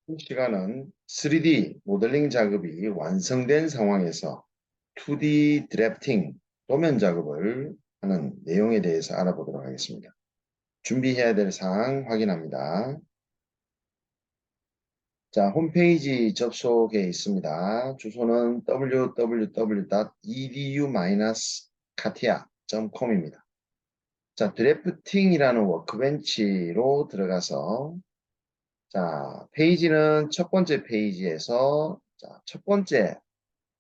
이 시간은 3D 모델링 작업이 완성된 상황에서 2D 드래프팅 도면 작업을 하는 내용에 대해서 알아보도록 하겠습니다. 준비해야 될 사항 확인합니다. 자, 홈페이지 접속에 있습니다. 주소는 www.edu-katia.com입니다. 자, 드래프팅이라는 워크벤치로 들어가서 자, 페이지는 첫 번째 페이지에서 자, 첫 번째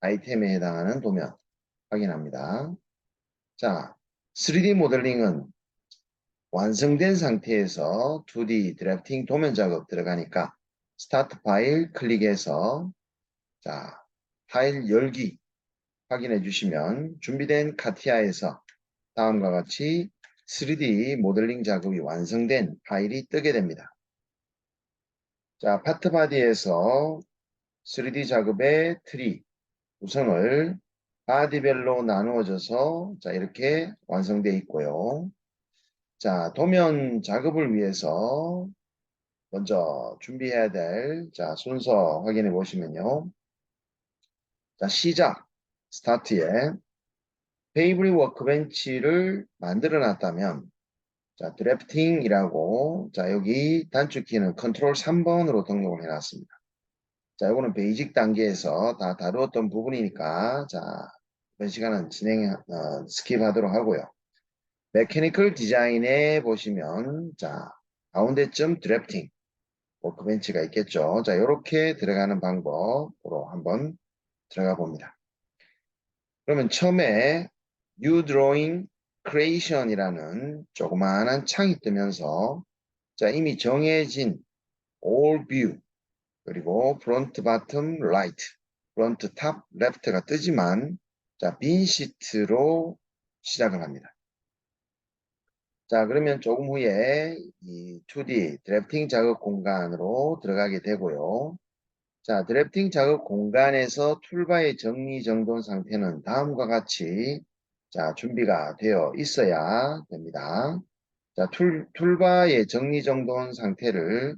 아이템에 해당하는 도면 확인합니다. 자, 3D 모델링은 완성된 상태에서 2D 드래프팅 도면 작업 들어가니까 스타트 파일 클릭해서 자, 파일 열기 확인해 주시면 준비된 카티아에서 다음과 같이 3D 모델링 작업이 완성된 파일이 뜨게 됩니다. 자, 파트 바디에서 3D 작업의 트리 구성을 바디별로 나누어져서 자 이렇게 완성되어 있고요. 자 도면 작업을 위해서 먼저 준비해야 될 자 순서 확인해 보시면요. 자 시작 스타트에 페이브리 워크벤치를 만들어 놨다면 자 드래프팅이라고 자 여기 단축키는 컨트롤 3번으로 등록을 해 놨습니다. 자, 이거는 베이직 단계에서 다 다루었던 부분이니까, 자, 이번 시간은 스킵하도록 하고요. 메커니컬 디자인에 보시면, 자, 가운데쯤 드래프팅, 워크벤치가 있겠죠. 자, 이렇게 들어가는 방법으로 한번 들어가 봅니다. 그러면 처음에 New Drawing Creation이라는 조그마한 창이 뜨면서, 자, 이미 정해진 All View, 그리고 프론트 바텀 라이트, 프론트 탑 레프트가 뜨지만 자, 빈 시트로 시작을 합니다. 자, 그러면 조금 후에 이 2D 드래프팅 작업 공간으로 들어가게 되고요. 자, 드래프팅 작업 공간에서 툴바의 정리정돈 상태는 다음과 같이 자, 준비가 되어 있어야 됩니다. 자, 툴바의 정리정돈 상태를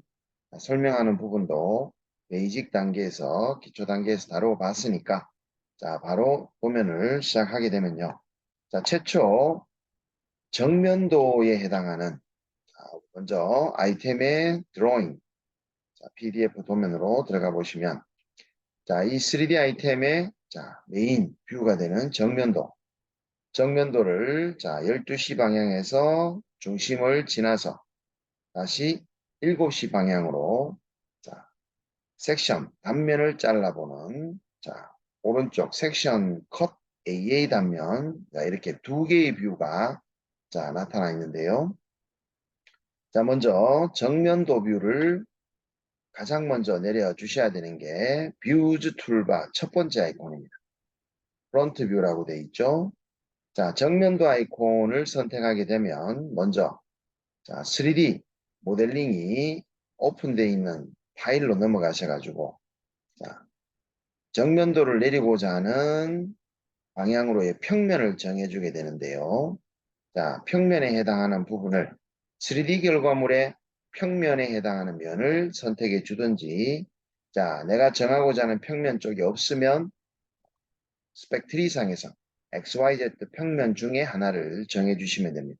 설명하는 부분도 베이직 단계에서 기초 단계에서 다루어 봤으니까 자 바로 도면을 시작하게 되면요. 자 최초 정면도에 해당하는 자, 먼저 아이템의 드로잉 자, PDF 도면으로 들어가 보시면 자 이 3D 아이템의 자 메인 뷰가 되는 정면도를 자 12시 방향에서 중심을 지나서 다시 7시 방향으로 자 섹션 단면을 잘라보는 자 오른쪽 섹션 컷 AA 단면 자 이렇게 두 개의 뷰가 자 나타나 있는데요. 자 먼저 정면도 뷰를 가장 먼저 내려 주셔야 되는 게 뷰즈 툴바 첫 번째 아이콘입니다. 프론트 뷰라고 되어 있죠. 자 정면도 아이콘을 선택하게 되면 먼저 자 3D 모델링이 오픈되어 있는 파일로 넘어가셔가지고 자 정면도를 내리고자 하는 방향으로의 평면을 정해주게 되는데요. 자, 평면에 해당하는 부분을 3D 결과물의 평면에 해당하는 면을 선택해 주든지 자, 내가 정하고자 하는 평면 쪽이 없으면 스펙트리상에서 XYZ 평면 중에 하나를 정해 주시면 됩니다.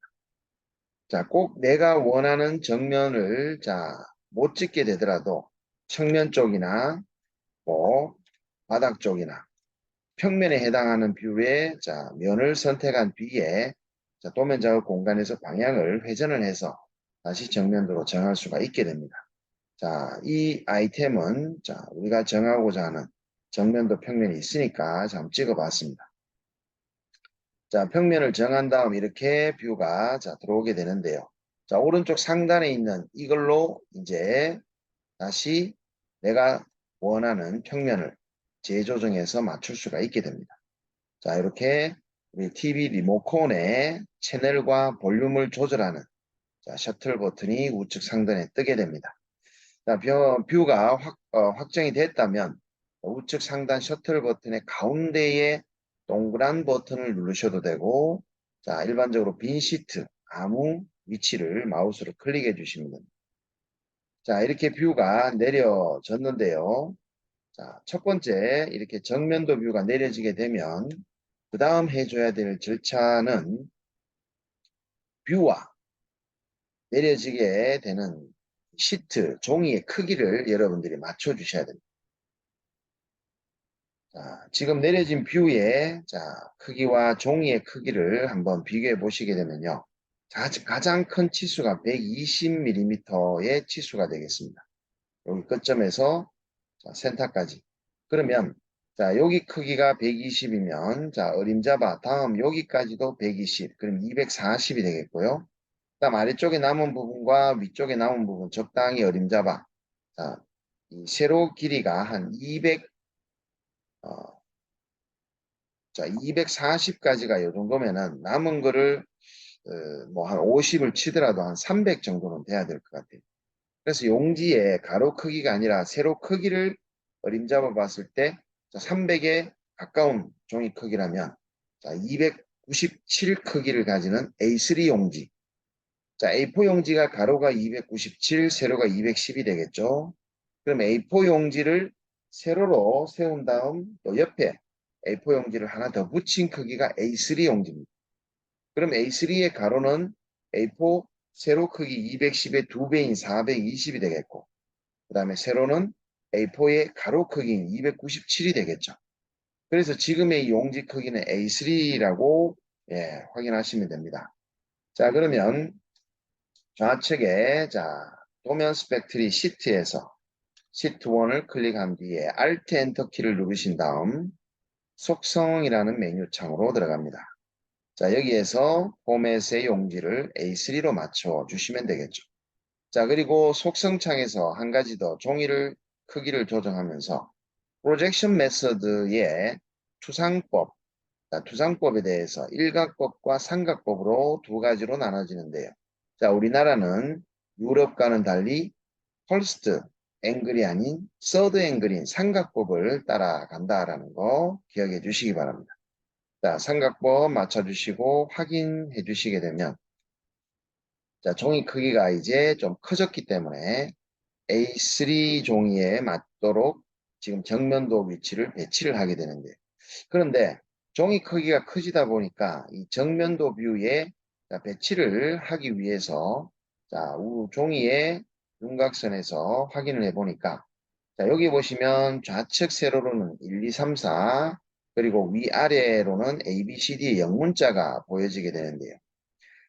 자, 꼭 내가 원하는 정면을 자, 못 찍게 되더라도 측면 쪽이나 뭐 바닥 쪽이나 평면에 해당하는 뷰의 자, 면을 선택한 뒤에 자, 도면 작업 공간에서 방향을 회전을 해서 다시 정면도로 정할 수가 있게 됩니다. 자, 이 아이템은 자, 우리가 정하고자 하는 정면도 평면이 있으니까 자, 한번 찍어봤습니다. 자, 평면을 정한 다음 이렇게 뷰가 자, 들어오게 되는데요. 자, 오른쪽 상단에 있는 이걸로 이제 다시 내가 원하는 평면을 재조정해서 맞출 수가 있게 됩니다. 자, 이렇게 우리 TV 리모컨의 채널과 볼륨을 조절하는 자, 셔틀 버튼이 우측 상단에 뜨게 됩니다. 자, 뷰가 확정이 됐다면 우측 상단 셔틀 버튼의 가운데에 동그란 버튼을 누르셔도 되고 자, 일반적으로 빈 시트 아무 위치를 마우스로 클릭해 주시면 됩니다. 자, 이렇게 뷰가 내려졌는데요. 자, 첫 번째 이렇게 정면도 뷰가 내려지게 되면 그 다음 해줘야 될 절차는 뷰와 내려지게 되는 시트, 종이의 크기를 여러분들이 맞춰 주셔야 됩니다. 자, 지금 내려진 뷰의 자, 크기와 종이의 크기를 한번 비교해 보시게 되면요. 자, 가장 큰 치수가 120mm의 치수가 되겠습니다. 여기 끝점에서 자, 센터까지. 그러면 자, 여기 크기가 120이면 자, 어림잡아 다음 여기까지도 120, 그럼 240이 되겠고요. 그다음 아래쪽에 남은 부분과 위쪽에 남은 부분 적당히 어림잡아. 자, 이 세로 길이가 한 200, 자, 240까지가 이 정도면은 남은 거를 뭐 한 50을 치더라도 한 300 정도는 돼야 될 것 같아요. 그래서 용지의 가로 크기가 아니라 세로 크기를 어림잡아 봤을 때 300에 가까운 종이 크기라면 자, 297 크기를 가지는 A3 용지. 자, A4 용지가 가로가 297, 세로가 210이 되겠죠. 그럼 A4 용지를 세로로 세운 다음 또 옆에 A4 용지를 하나 더 붙인 크기가 A3 용지입니다. 그럼 A3의 가로는 A4 세로 크기 210의 2배인 420이 되겠고, 그 다음에 세로는 A4의 가로 크기인 297이 되겠죠. 그래서 지금의 용지 크기는 A3라고 확인하시면 됩니다. 자, 그러면 좌측에 도면 스펙트리 시트에서 시트 1을 클릭한 뒤에 Alt Enter 키를 누르신 다음 속성이라는 메뉴 창으로 들어갑니다. 자, 여기에서 포맷의 용지를 A3로 맞춰 주시면 되겠죠. 자, 그리고 속성 창에서 한 가지 더 종이를 크기를 조정하면서 프로젝션 메서드의 투상법, 자, 투상법에 대해서 일각법과 삼각법으로 두 가지로 나눠지는데요. 자, 우리나라는 유럽과는 달리 펄스트 앵글이 아닌 서드 앵글인 삼각법을 따라간다라는 거 기억해 주시기 바랍니다. 자, 삼각법 맞춰주시고 확인해 주시게 되면 자, 종이 크기가 이제 좀 커졌기 때문에 A3 종이에 맞도록 지금 정면도 위치를 배치를 하게 되는데 그런데 종이 크기가 커지다 보니까 이 정면도 뷰에 배치를 하기 위해서 자, 종이의 윤곽선에서 확인을 해 보니까 자, 여기 보시면 좌측 세로로는 1, 2, 3, 4 그리고 위아래로는 A, B, C, D의 영문자가 보여지게 되는데요.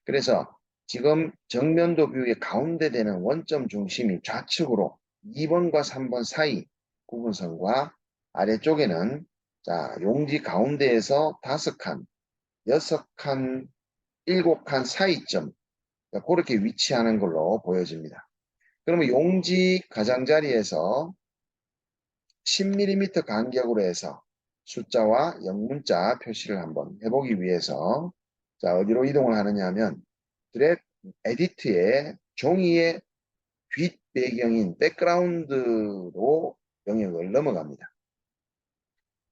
그래서 지금 정면도 뷰의 가운데 되는 원점 중심이 좌측으로 2번과 3번 사이 구분선과 아래쪽에는 자, 용지 가운데에서 5칸, 6칸, 7칸 사이점 그렇게 위치하는 걸로 보여집니다. 그러면 용지 가장자리에서 10mm 간격으로 해서 숫자와 영문자 표시를 한번 해보기 위해서 자, 어디로 이동을 하느냐 하면 드랩 에디트의 종이의 뒷 배경인 백그라운드로 영역을 넘어갑니다.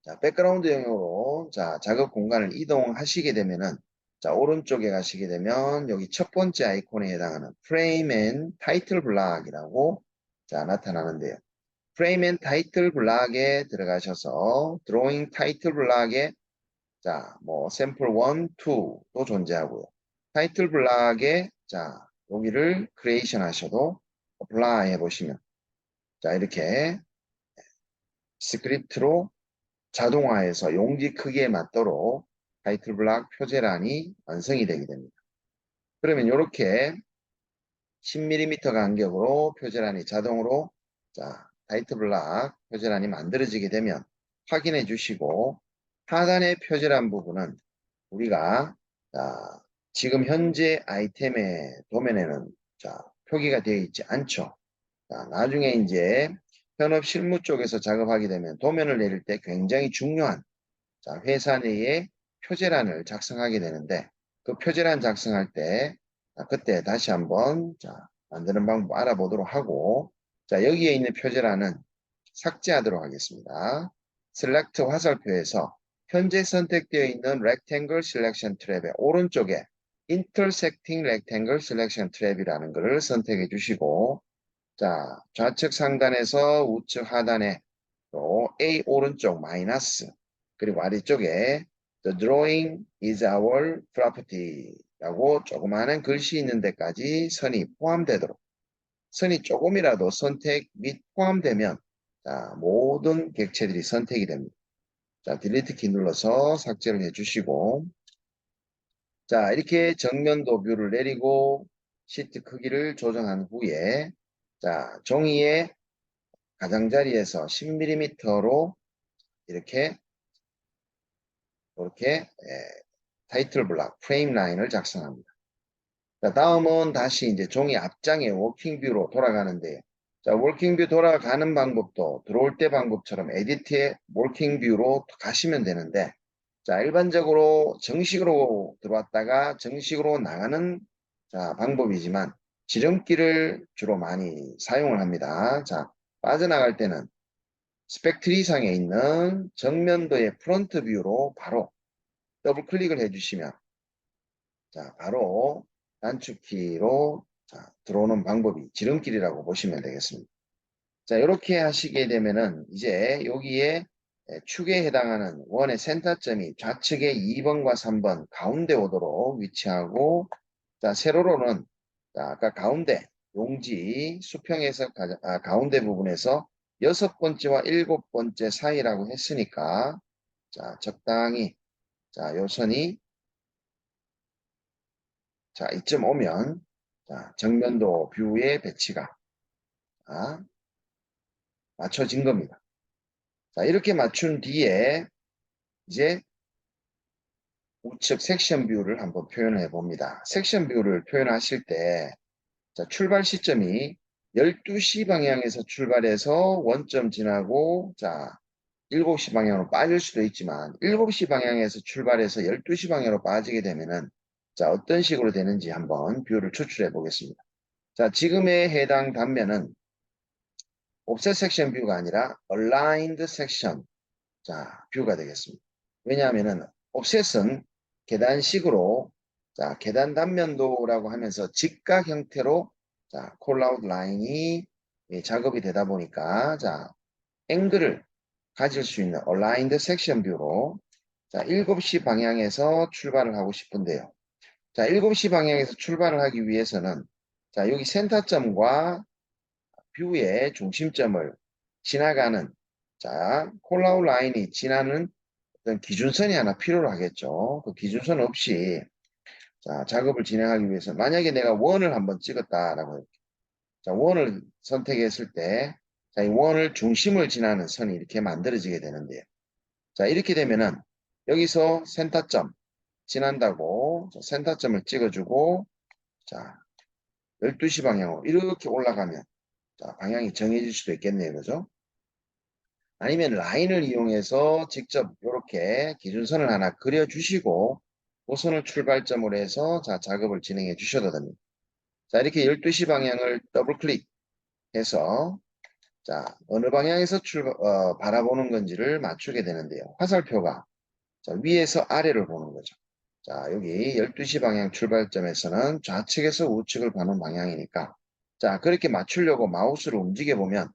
자, 백그라운드 영역으로 자, 작업 공간을 이동하시게 되면은 자, 오른쪽에 가시게 되면 여기 첫 번째 아이콘에 해당하는 프레임 앤 타이틀 블락이라고 자, 나타나는데요. 프레임 앤 타이틀 블락에 들어가셔서 드로잉 타이틀 블락에 자, 뭐 샘플 1, 2도 존재하고요. 타이틀 블락에 자, 여기를 크리에이션 하셔도 어플라이 해보시면 자, 이렇게 스크립트로 자동화해서 용지 크기에 맞도록 타이틀 블락 표제란이 완성이 되게 됩니다. 그러면 이렇게 10mm 간격으로 표제란이 자동으로 자, 타이틀 블락 표제란이 만들어지게 되면 확인해 주시고 하단의 표제란 부분은 우리가 자, 지금 현재 아이템의 도면에는 자, 표기가 되어 있지 않죠. 자, 나중에 이제 현업 실무 쪽에서 작업하게 되면 도면을 내릴 때 굉장히 중요한 자, 회사 내에 표제란을 작성하게 되는데 그 표제란 작성할 때 자, 그때 다시 한번 자, 만드는 방법 알아보도록 하고 자, 여기에 있는 표제란은 삭제하도록 하겠습니다. 셀렉트 화살표에서 현재 선택되어 있는 Rectangle Selection 트랩의 오른쪽에 Intersecting Rectangle Selection 트랩이라는 것을 선택해 주시고 자, 좌측 상단에서 우측 하단에 또 A 오른쪽 마이너스 그리고 아래쪽에 The drawing is our property 라고 조그마한 글씨 있는 데까지 선이 포함되도록 선이 조금이라도 선택 및 포함되면 자, 모든 객체들이 선택이 됩니다. 자, 딜리트 키 눌러서 삭제를 해주시고 자, 이렇게 정면도 뷰를 내리고 시트 크기를 조정한 후에 자, 종이의 가장자리에서 10mm로 이렇게 타이틀 블락, 프레임 라인을 작성합니다. 자, 다음은 다시 이제 종이 앞장의 워킹 뷰로 돌아가는데요. 자, 워킹 뷰 돌아가는 방법도 들어올 때 방법처럼 에디트의 워킹 뷰로 가시면 되는데 자, 일반적으로 정식으로 들어왔다가 정식으로 나가는 자, 방법이지만 지름길을 주로 많이 사용을 합니다. 자, 빠져나갈 때는 스펙트리 상에 있는 정면도의 프론트 뷰로 바로 더블 클릭을 해주시면 자, 바로 단축키로 자, 들어오는 방법이 지름길이라고 보시면 되겠습니다. 자, 이렇게 하시게 되면은 이제 여기에 축에 해당하는 원의 센터점이 좌측에 2번과 3번 가운데 오도록 위치하고 자, 세로로는 자, 아까 가운데 용지 수평에서 가운데 부분에서 6번째와 7번째 사이라고 했으니까 자, 적당히 자, 요 선이 자, 이쯤 오면 자, 정면도 뷰의 배치가 자, 맞춰진 겁니다. 자, 이렇게 맞춘 뒤에 이제 우측 섹션 뷰를 한번 표현해 봅니다. 섹션 뷰를 표현하실 때 자, 출발 시점이 12시 방향에서 출발해서 원점 지나고 자, 7시 방향으로 빠질 수도 있지만 7시 방향에서 출발해서 12시 방향으로 빠지게 되면은 자, 어떤 식으로 되는지 한번 뷰를 추출해 보겠습니다. 자, 지금의 해당 단면은 옵셋 섹션 뷰가 아니라 aligned section 자, 뷰가 되겠습니다. 왜냐하면은 옵셋은 계단식으로 자, 계단 단면도라고 하면서 직각 형태로 자, 콜아웃 라인이 예, 작업이 되다 보니까 자, 앵글을 가질 수 있는 aligned section 뷰로 자, 7시 방향에서 출발을 하고 싶은데요. 자, 7시 방향에서 출발을 하기 위해서는 자, 여기 센터점과 뷰의 중심점을 지나가는 자, 콜라우 라인이 지나는 어떤 기준선이 하나 필요로 하겠죠. 그 기준선 없이 자, 작업을 진행하기 위해서 만약에 내가 원을 한번 찍었다라고 해요. 자, 원을 선택했을 때 자, 이 원을 중심을 지나는 선이 이렇게 만들어지게 되는데요. 자, 이렇게 되면은 여기서 센터점 지난다고 자, 센터점을 찍어주고 자, 12시 방향으로 이렇게 올라가면 자, 방향이 정해질 수도 있겠네요. 그죠? 아니면 라인을 이용해서 직접 이렇게 기준선을 하나 그려주시고 그 선을 출발점으로 해서 자, 작업을 진행해 주셔도 됩니다. 자, 이렇게 12시 방향을 더블 클릭해서 자, 어느 방향에서 바라보는 건지를 맞추게 되는데요. 화살표가 자, 위에서 아래를 보는 거죠. 자, 여기 12시 방향 출발점에서는 좌측에서 우측을 보는 방향이니까 자, 그렇게 맞추려고 마우스를 움직여 보면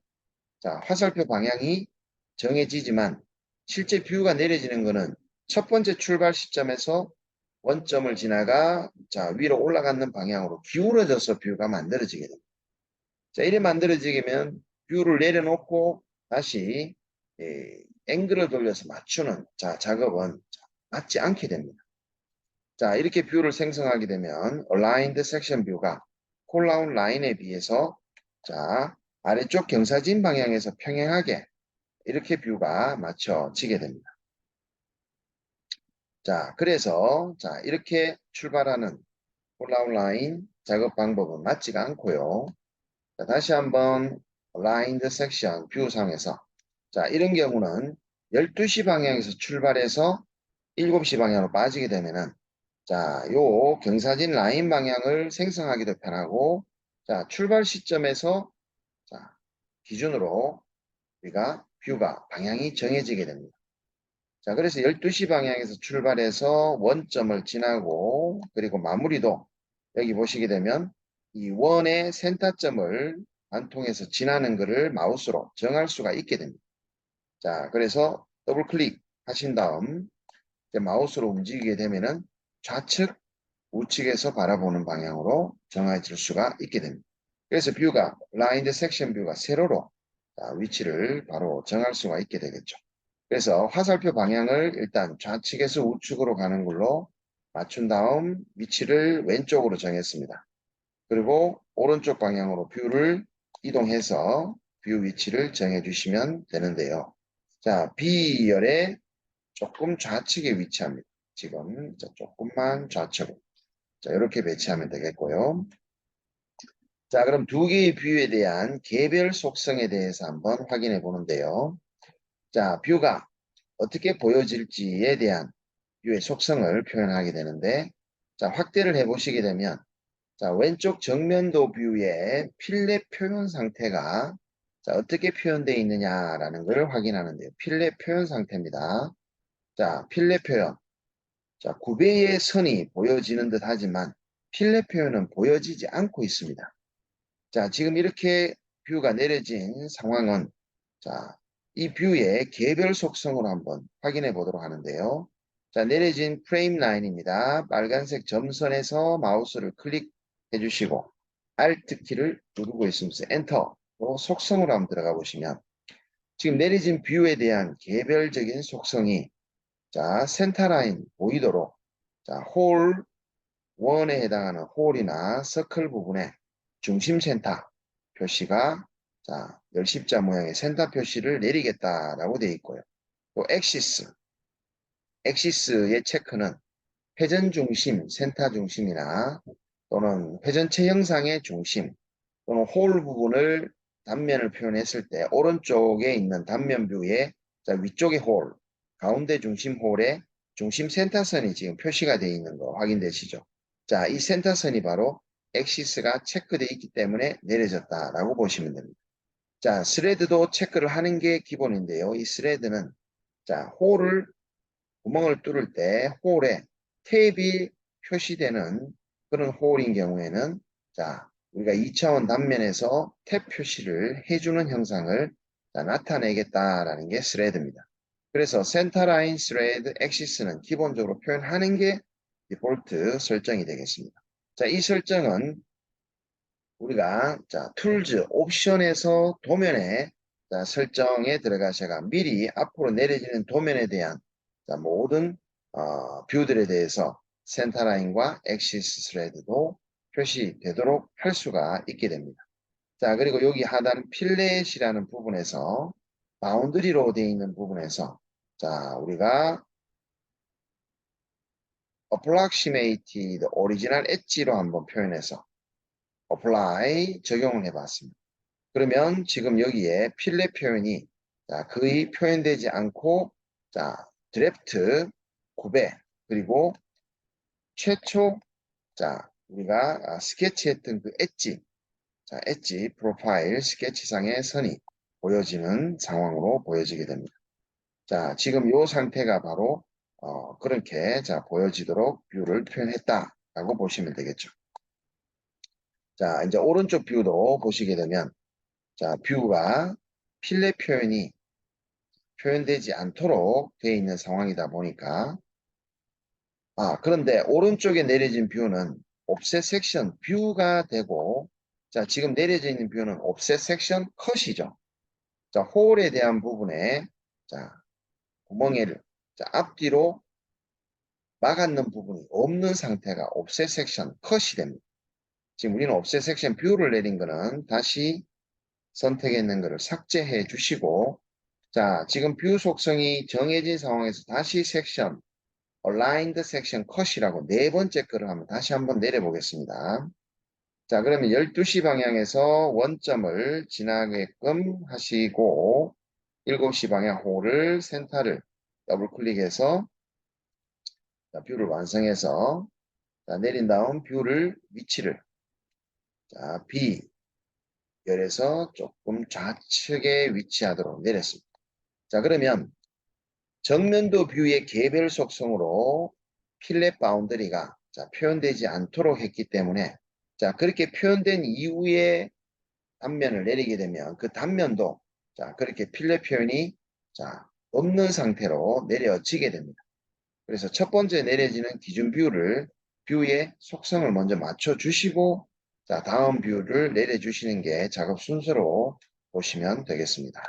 자, 화살표 방향이 정해지지만 실제 뷰가 내려지는 것은 첫 번째 출발 시점에서 원점을 지나가 자, 위로 올라가는 방향으로 기울어져서 뷰가 만들어지게 됩니다. 자, 이래 만들어지면 뷰를 내려놓고 다시 앵글을 돌려서 맞추는 자, 작업은 맞지 않게 됩니다. 자, 이렇게 뷰를 생성하게 되면 aligned section 뷰가 콜라운 라인에 비해서 자, 아래쪽 경사진 방향에서 평행하게 이렇게 뷰가 맞춰지게 됩니다. 자, 그래서 자, 이렇게 출발하는 콜라운 라인 작업 방법은 맞지가 않고요. 자, 다시 한번 aligned section 뷰 상에서 자, 이런 경우는 12시 방향에서 출발해서 7시 방향으로 빠지게 되면은 자, 요 경사진 라인 방향을 생성하기도 편하고 자, 출발 시점에서 자, 기준으로 우리가 뷰가 방향이 정해지게 됩니다. 자, 그래서 12시 방향에서 출발해서 원점을 지나고 그리고 마무리도 여기 보시게 되면 이 원의 센터점을 안 통해서 지나는 것을 마우스로 정할 수가 있게 됩니다. 자, 그래서 더블 클릭 하신 다음 이제 마우스로 움직이게 되면은 좌측, 우측에서 바라보는 방향으로 정해질 수가 있게 됩니다. 그래서 뷰가 블라인드 섹션 뷰가 세로로 위치를 바로 정할 수가 있게 되겠죠. 그래서 화살표 방향을 일단 좌측에서 우측으로 가는 걸로 맞춘 다음 위치를 왼쪽으로 정했습니다. 그리고 오른쪽 방향으로 뷰를 이동해서 뷰 위치를 정해 주시면 되는데요. 자, B열의 조금 좌측에 위치합니다. 지금 조금만 좌측으로. 자, 이렇게 배치하면 되겠고요. 자, 그럼 두 개의 뷰에 대한 개별 속성에 대해서 한번 확인해 보는데요. 자, 뷰가 어떻게 보여질지에 대한 뷰의 속성을 표현하게 되는데, 자, 확대를 해 보시게 되면, 자, 왼쪽 정면도 뷰의 필렛 표현 상태가 자, 어떻게 표현되어 있느냐라는 것을 확인하는데요. 필렛 표현 상태입니다. 자, 필렛 표현. 자, 구배의 선이 보여지는 듯 하지만 필렛 표현은 보여지지 않고 있습니다. 자, 지금 이렇게 뷰가 내려진 상황은 자, 이 뷰의 개별 속성으로 한번 확인해 보도록 하는데요. 자, 내려진 프레임 라인입니다. 빨간색 점선에서 마우스를 클릭해 주시고 Alt 키를 누르고 있으면서 엔터로 속성으로 한번 들어가 보시면 지금 내려진 뷰에 대한 개별적인 속성이 자, 센터 라인 보이도록 자, 홀 1에 해당하는 홀이나 서클 부분에 중심 센터 표시가 자, 열십자 모양의 센터 표시를 내리겠다라고 되어 있고요. 또 엑시스의 체크는 회전 중심, 센터 중심이나 또는 회전체 형상의 중심 또는 홀 부분을 단면을 표현했을 때 오른쪽에 있는 단면 뷰의 자, 위쪽의 홀, 가운데 중심 홀에 중심 센터선이 지금 표시가 되어 있는 거 확인되시죠? 자, 이 센터선이 바로 엑시스가 체크되어 있기 때문에 내려졌다라고 보시면 됩니다. 자, 스레드도 체크를 하는 게 기본인데요. 이 스레드는 자, 홀을 구멍을 뚫을 때 홀에 탭이 표시되는 그런 홀인 경우에는 자, 우리가 2차원 단면에서 탭 표시를 해주는 형상을 자, 나타내겠다라는 게 스레드입니다. 그래서 센터라인 스레드 엑시스는 기본적으로 표현하는 게 디폴트 설정이 되겠습니다. 자, 이 설정은 우리가 자, 툴즈 옵션에서 도면에 자, 설정에 들어가셔가 미리 앞으로 내려지는 도면에 대한 자, 모든 뷰들에 대해서 센터라인과 엑시스 스레드도 표시되도록 할 수가 있게 됩니다. 자, 그리고 여기 하단 필렛이라는 부분에서 바운드리로 되어 있는 부분에서 자, 우리가 approximated original edge로 한번 표현해서 apply 적용을 해봤습니다. 그러면 지금 여기에 필렛 표현이 자, 거의 표현되지 않고 자, 드래프트 9배 그리고 최초 자, 우리가 스케치했던 그 엣지 자, 엣지 프로파일 스케치상의 선이 보여지는 상황으로 보여지게 됩니다. 자, 지금 이 상태가 바로 그렇게 자, 보여지도록 뷰를 표현했다라고 보시면 되겠죠. 자, 이제 오른쪽 뷰도 보시게 되면 자, 뷰가 필렛 표현이 표현되지 않도록 되어 있는 상황이다 보니까 그런데 오른쪽에 내려진 뷰는 옵셋 섹션 뷰가 되고 자, 지금 내려져 있는 뷰는 옵셋 섹션 컷이죠. 자, 홀에 대한 부분에 자, 구멍에를 자, 앞뒤로 막았는 부분이 없는 상태가 옵셋 섹션 컷이 됩니다. 지금 우리는 옵셋 섹션 뷰를 내린 거는 다시 선택했는 것을 삭제해 주시고 자, 지금 뷰 속성이 정해진 상황에서 다시 섹션, aligned section cut이라고 네 번째 거를 한번 다시 한번 내려보겠습니다. 자, 그러면 12시 방향에서 원점을 지나게끔 하시고 7시 방향 홀을 센터를 더블 클릭해서 자, 뷰를 완성해서 자, 내린 다음 뷰를 위치를 자, B열에서 조금 좌측에 위치하도록 내렸습니다. 자, 그러면 정면도 뷰의 개별 속성으로 필렛 바운더리가 자, 표현되지 않도록 했기 때문에 자, 그렇게 표현된 이후에 단면을 내리게 되면 그 단면도 자, 그렇게 필렛 표현이 자, 없는 상태로 내려지게 됩니다. 그래서 첫 번째 내려지는 기준 뷰의 속성을 먼저 맞춰 주시고 자, 다음 뷰를 내려 주시는 게 작업 순서로 보시면 되겠습니다.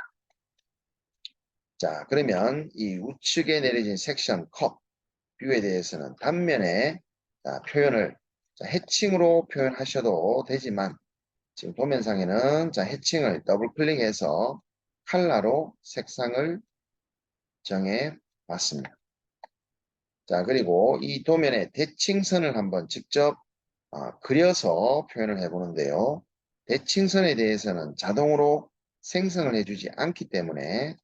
자, 그러면 이 우측에 내려진 섹션 컷 뷰에 대해서는 단면에 자, 표현을 자, 해칭으로 표현하셔도 되지만 지금 도면상에는 자, 해칭을 더블 클릭해서 컬러로 색상을 정해 봤습니다. 자, 그리고 이 도면에 대칭선을 한번 직접 그려서 표현을 해보는데요. 대칭선에 대해서는 자동으로 생성을 해주지 않기 때문에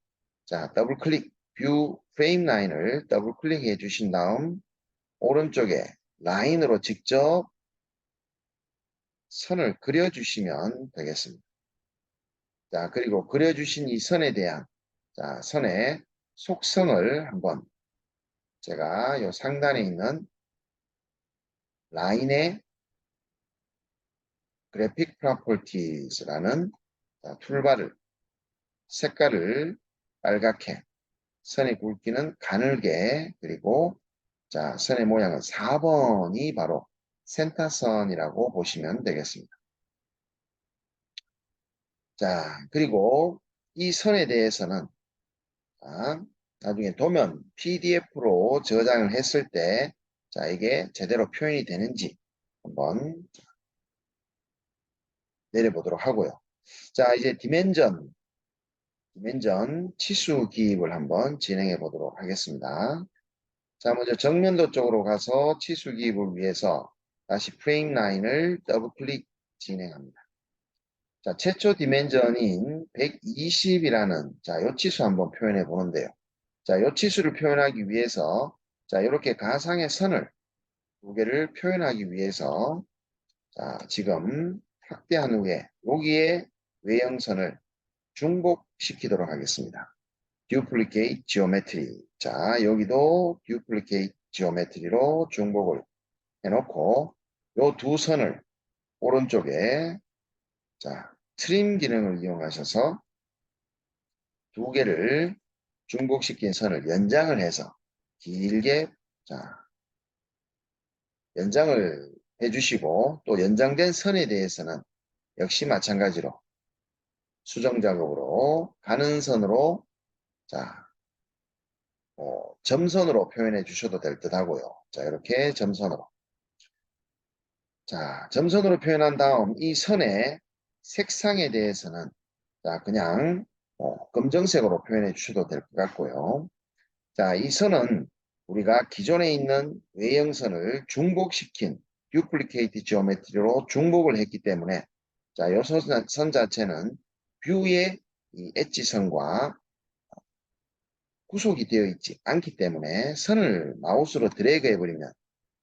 자, 더블 클릭, 뷰 프레임 라인을 더블 클릭해 주신 다음 오른쪽에 라인으로 직접 선을 그려주시면 되겠습니다. 자, 그리고 그려주신 이 선에 대한 자, 선의 속성을 한번 제가 요 상단에 있는 라인의 그래픽 프로퍼티즈라는 툴바를 색깔을 빨갛게 선의 굵기는 가늘게 그리고 자 선의 모양은 4번이 바로 센터선이라고 보시면 되겠습니다. 자 그리고 이 선에 대해서는 자, 나중에 도면 PDF로 저장을 했을 때 자 이게 제대로 표현이 되는지 한번 내려보도록 하고요. 자 이제 디멘전 치수 기입을 한번 진행해 보도록 하겠습니다. 자, 먼저 정면도 쪽으로 가서 치수 기입을 위해서 다시 프레임 라인을 더블 클릭 진행합니다. 자, 최초 디멘전인 120이라는 자, 요 치수 한번 표현해 보는데요. 자, 요 치수를 표현하기 위해서 자, 이렇게 가상의 선을 두 개를 표현하기 위해서 자, 지금 확대한 후에 여기에 외형선을 중복시키도록 하겠습니다. Duplicate Geometry. 자, 여기도 Duplicate Geometry로 중복을 해놓고 요 두 선을 오른쪽에 자, 트림 기능을 이용하셔서 두 개를 중복시킨 선을 연장을 해서 길게 자, 연장을 해주시고 또 연장된 선에 대해서는 역시 마찬가지로 수정 작업으로 가는 선으로 자, 점선으로 표현해 주셔도 될 듯 하고요. 자, 이렇게 점선으로. 자, 점선으로 표현한 다음 이 선의 색상에 대해서는 자, 그냥 검정색으로 표현해 주셔도 될 것 같고요. 자, 이 선은 우리가 기존에 있는 외형선을 중복시킨 듀플리케이트 지오메트리로 중복을 했기 때문에 자, 이 선 자체는 뷰의 이 엣지선과 구속이 되어 있지 않기 때문에 선을 마우스로 드래그 해버리면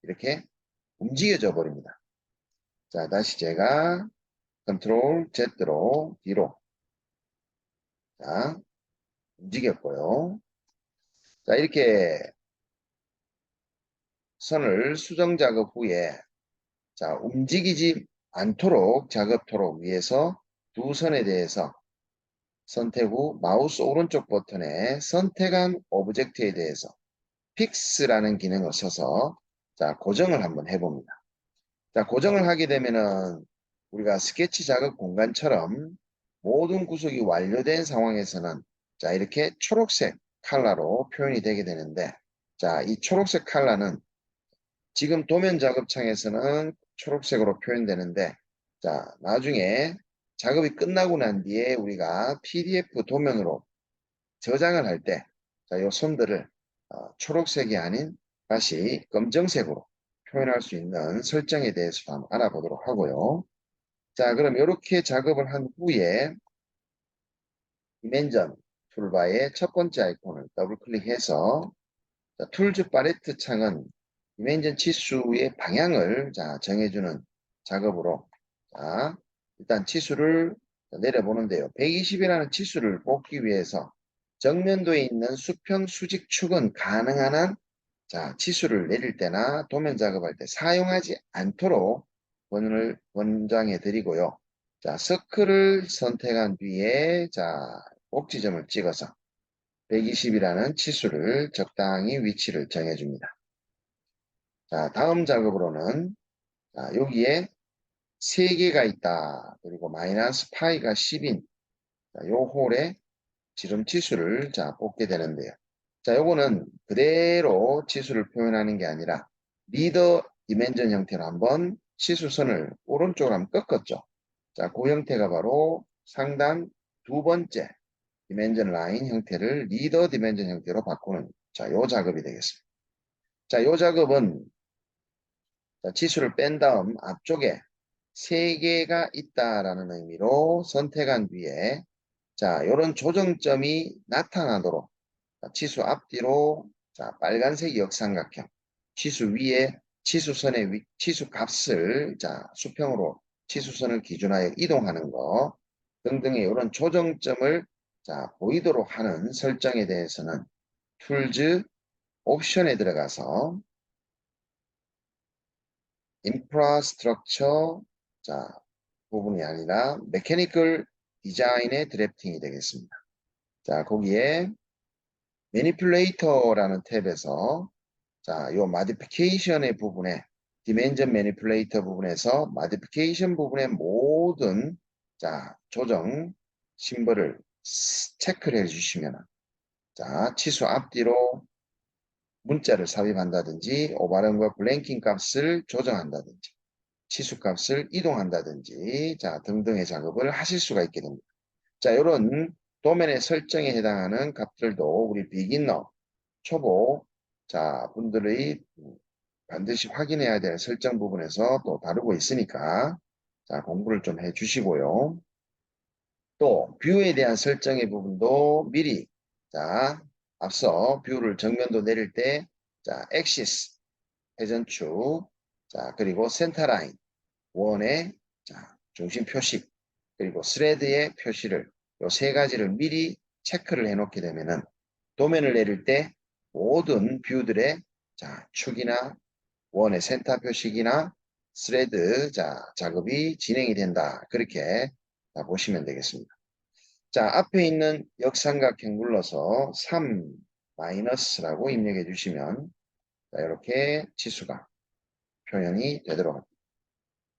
이렇게 움직여져 버립니다. 자, 다시 제가 컨트롤 Z로 뒤로 자, 움직였고요. 자, 이렇게 선을 수정 작업 후에 자, 움직이지 않도록 작업토록 위해서 두 선에 대해서 선택 후 마우스 오른쪽 버튼에 선택한 오브젝트에 대해서 픽스라는 기능을 써서 자, 고정을 한번 해봅니다. 자, 고정을 하게 되면은 우리가 스케치 작업 공간처럼 모든 구속이 완료된 상황에서는 자, 이렇게 초록색 컬러로 표현이 되게 되는데 자, 이 초록색 컬러는 지금 도면 작업창에서는 초록색으로 표현되는데 자, 나중에 작업이 끝나고 난 뒤에 우리가 PDF 도면으로 저장을 할 때 자, 이 손들을 초록색이 아닌 다시 검정색으로 표현할 수 있는 설정에 대해서 한번 알아보도록 하고요. 자, 그럼 이렇게 작업을 한 후에 디멘전 툴바의 첫 번째 아이콘을 더블 클릭해서 자, 툴즈 팔레트 창은 디멘전 치수의 방향을 자, 정해주는 작업으로 자, 일단 치수를 내려보는데요. 120이라는 치수를 뽑기 위해서 정면도에 있는 수평 수직 축은 가능한 한 자, 치수를 내릴 때나 도면 작업할 때 사용하지 않도록 권장해 드리고요. 자, 서클을 선택한 뒤에 자, 꼭지점을 찍어서 120이라는 치수를 적당히 위치를 정해줍니다. 자, 다음 작업으로는 자, 여기에 3개가 있다. 그리고 마이너스 파이가 10인 요 홀에 지름 치수를 자, 뽑게 되는데요. 자, 요거는 그대로 치수를 표현하는 게 아니라 리더 디멘전 형태로 한번 치수선을 오른쪽으로 한번 꺾었죠. 자, 그 형태가 바로 상단 두 번째 디멘전 라인 형태를 리더 디멘전 형태로 바꾸는 자, 요 작업이 되겠습니다. 자, 요 작업은 자, 치수를 뺀 다음 앞쪽에 3개가 있다라는 의미로 선택한 뒤에 자, 이런 조정점이 나타나도록 자, 치수 앞뒤로 자, 빨간색 역삼각형 치수 위에 치수선의 치수 값을 자, 수평으로 치수선을 기준하여 이동하는 거 등등의 이런 조정점을 자, 보이도록 하는 설정에 대해서는 툴즈 옵션에 들어가서 인프라스트럭처 자, 부분이 아니라 메커니컬 디자인의 드래프팅이 되겠습니다. 자, 거기에 매니플레이터라는 탭에서 자, 요 modification의 부분에 dimension manipulator 부분에서 modification 부분의 모든 자, 조정 심벌을 체크를 해 주시면 자, 치수 앞뒤로 문자를 삽입한다든지 오바름과 블랭킹 값을 조정한다든지 치수 값을 이동한다든지 자, 등등의 작업을 하실 수가 있게 됩니다. 자, 이런 도면의 설정에 해당하는 값들도 우리 비기너, 초보, 자, 분들의 반드시 확인해야 될 설정 부분에서 또 다루고 있으니까, 자, 공부를 좀 해 주시고요. 또, 뷰에 대한 설정의 부분도 미리, 자, 앞서 뷰를 정면도 내릴 때, 자, 엑시스, 회전축, 자, 그리고 센터라인, 원의, 자, 중심 표식, 그리고 스레드의 표시를 요 3가지를 미리 체크를 해 놓게 되면은 도면을 내릴 때 모든 뷰들의 자, 축이나 원의 센터 표식이나 스레드 자, 작업이 진행이 된다. 그렇게 보시면 되겠습니다. 자, 앞에 있는 역삼각형 눌러서 3 마이너스라고 입력해 주시면 자, 이렇게 치수가 표현이 되도록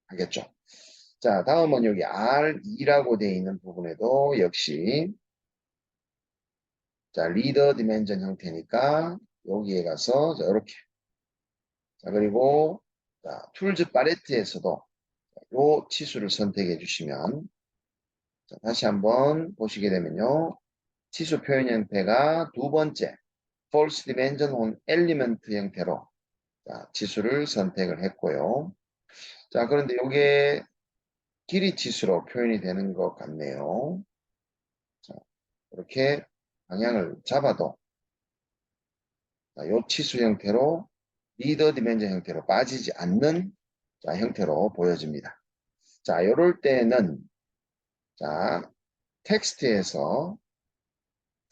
하겠죠. 자, 다음은 여기 R2라고 되어 있는 부분에도 역시 자, 리더 디멘전 형태니까 여기에 가서 자, 이렇게 자, 그리고 자, 툴즈 팔레트에서도 요 치수를 선택해 주시면 자, 다시 한번 보시게 되면요. 치수 표현 형태가 두 번째 False Dimension on Element 형태로 자, 치수를 선택을 했고요. 자, 그런데 이게 길이 치수로 표현이 되는 것 같네요. 자, 이렇게 방향을 잡아도 자, 요 치수 형태로 리더 디멘전 형태로 빠지지 않는 자, 형태로 보여집니다. 자, 이럴 때는 자, 텍스트에서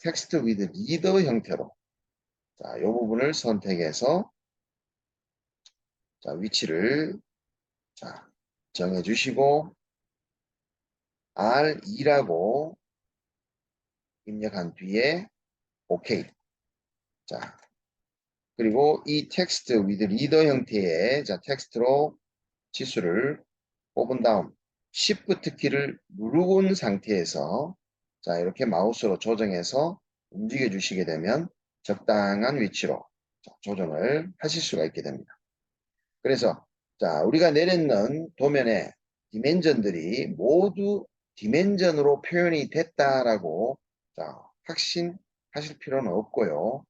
텍스트 위드 리더 형태로 자, 이 부분을 선택해서 자, 위치를 자, 정해 주시고 R2라고 입력한 뒤에 OK. 자, 그리고 이 텍스트 위드 리더 형태의 자, 텍스트로 치수를 뽑은 다음 Shift 키를 누르고 있는 상태에서 자, 이렇게 마우스로 조정해서 움직여 주시게 되면 적당한 위치로 조정을 하실 수가 있게 됩니다. 그래서 자, 우리가 내렸는 도면의 디멘전들이 모두 디멘전으로 표현이 됐다라고 자, 확신하실 필요는 없고요.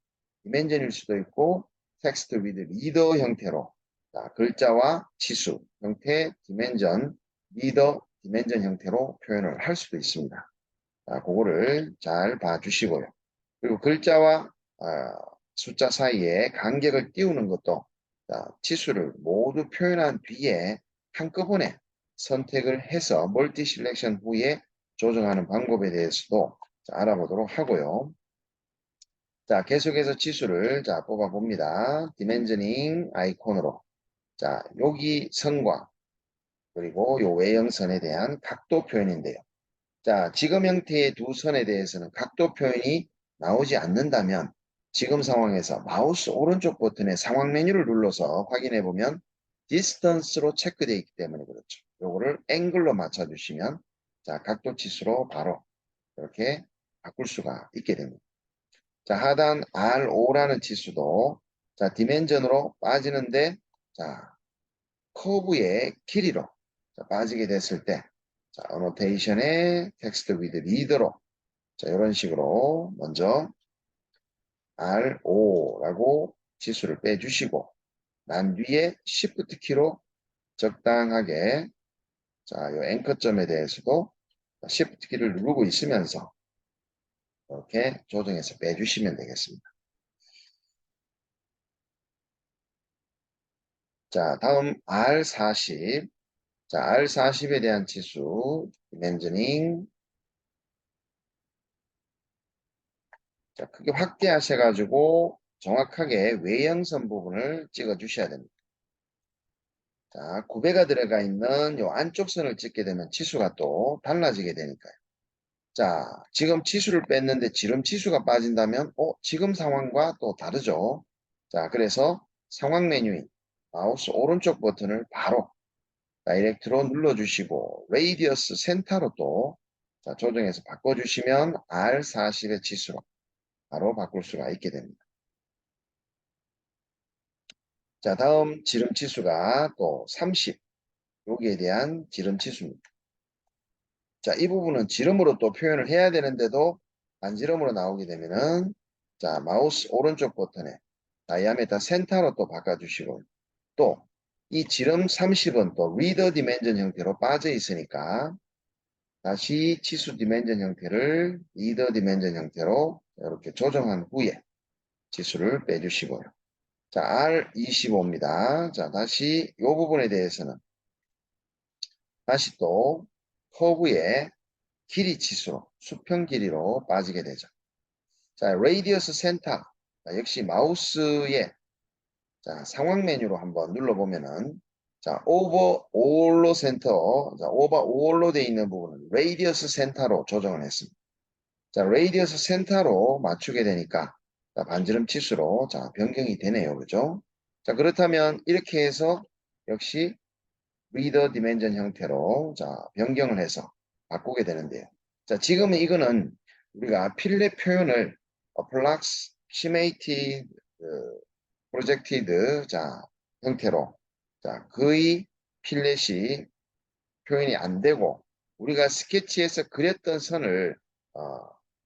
디멘전일 수도 있고 텍스트 위드 리더 형태로 자, 글자와 치수 형태 디멘전 리더 디멘전 형태로 표현을 할 수도 있습니다. 자, 그거를 잘 봐주시고요. 그리고 글자와 숫자 사이에 간격을 띄우는 것도 자, 치수를 모두 표현한 뒤에 한꺼번에 선택을 해서 멀티 실렉션 후에 조정하는 방법에 대해서도 자, 알아보도록 하고요. 자, 계속해서 치수를 자, 뽑아 봅니다. 디멘저닝 아이콘으로 자, 여기 선과 그리고 요 외형선에 대한 각도 표현인데요. 자, 지금 형태의 두 선에 대해서는 각도 표현이 나오지 않는다면 지금 상황에서 마우스 오른쪽 버튼의 상황 메뉴를 눌러서 확인해 보면 distance로 체크되어 있기 때문에 그렇죠. 요거를 앵글로 맞춰주시면 자, 각도 치수로 바로 이렇게 바꿀 수가 있게 됩니다. 자, 하단 R5라는 치수도 자, 디멘전으로 빠지는데 자, 커브의 길이로 자, 빠지게 됐을 때 자, 어노테이션의 텍스트 위드 리더로 자, 이런 식으로 먼저 R5라고 지수를 빼주시고 난 뒤에 Shift 키로 적당하게 자, 이 앵커점에 대해서도 Shift 키를 누르고 있으면서 이렇게 조정해서 빼주시면 되겠습니다. 자, 다음 R40. 자, R40에 대한 지수, 디멘저닝. 자, 크게 확대하셔가지고 정확하게 외형선 부분을 찍어 주셔야 됩니다. 자, 구배가 들어가 있는 요 안쪽 선을 찍게 되면 치수가 또 달라지게 되니까요. 자, 지금 치수를 뺐는데 지름 치수가 빠진다면, 지금 상황과 또 다르죠. 자, 그래서 상황 메뉴인 마우스 오른쪽 버튼을 바로 다이렉트로 눌러주시고, 레이디어스 센터로 또 자, 조정해서 바꿔주시면 R40의 치수로 바로 바꿀 수가 있게 됩니다. 자, 다음 지름 치수가 또 30. 여기에 대한 지름 치수입니다. 자, 이 부분은 지름으로 또 표현을 해야 되는데도 반지름으로 나오게 되면은 자, 마우스 오른쪽 버튼에 다이아메터 센터로 또 바꿔주시고 또 이 지름 30은 또 리더 디멘전 형태로 빠져 있으니까 다시 치수 디멘전 형태를 리더 디멘전 형태로 이렇게 조정한 후에 치수를 빼주시고요. 자, R25입니다. 자, 다시 이 부분에 대해서는 다시 또 커브의 길이 치수로 수평 길이로 빠지게 되죠. 자, 레이디어스 센터 역시 마우스의 자, 상황 메뉴로 한번 눌러보면은 자, 오버 올로 센터, 자, 오버 올로 되어 있는 부분은 레이디어스 센터로 조정을 했습니다. 자, 레이디어스 센터로 맞추게 되니까 자, 반지름 치수로 자, 변경이 되네요. 그죠? 자, 그렇다면 이렇게 해서 역시 리더 디멘전 형태로 자, 변경을 해서 바꾸게 되는데요. 자, 지금은 이거는 우리가 필렛 표현을 approximated projected 자, 형태로 자, 거의 필렛이 표현이 안 되고 우리가 스케치에서 그렸던 선을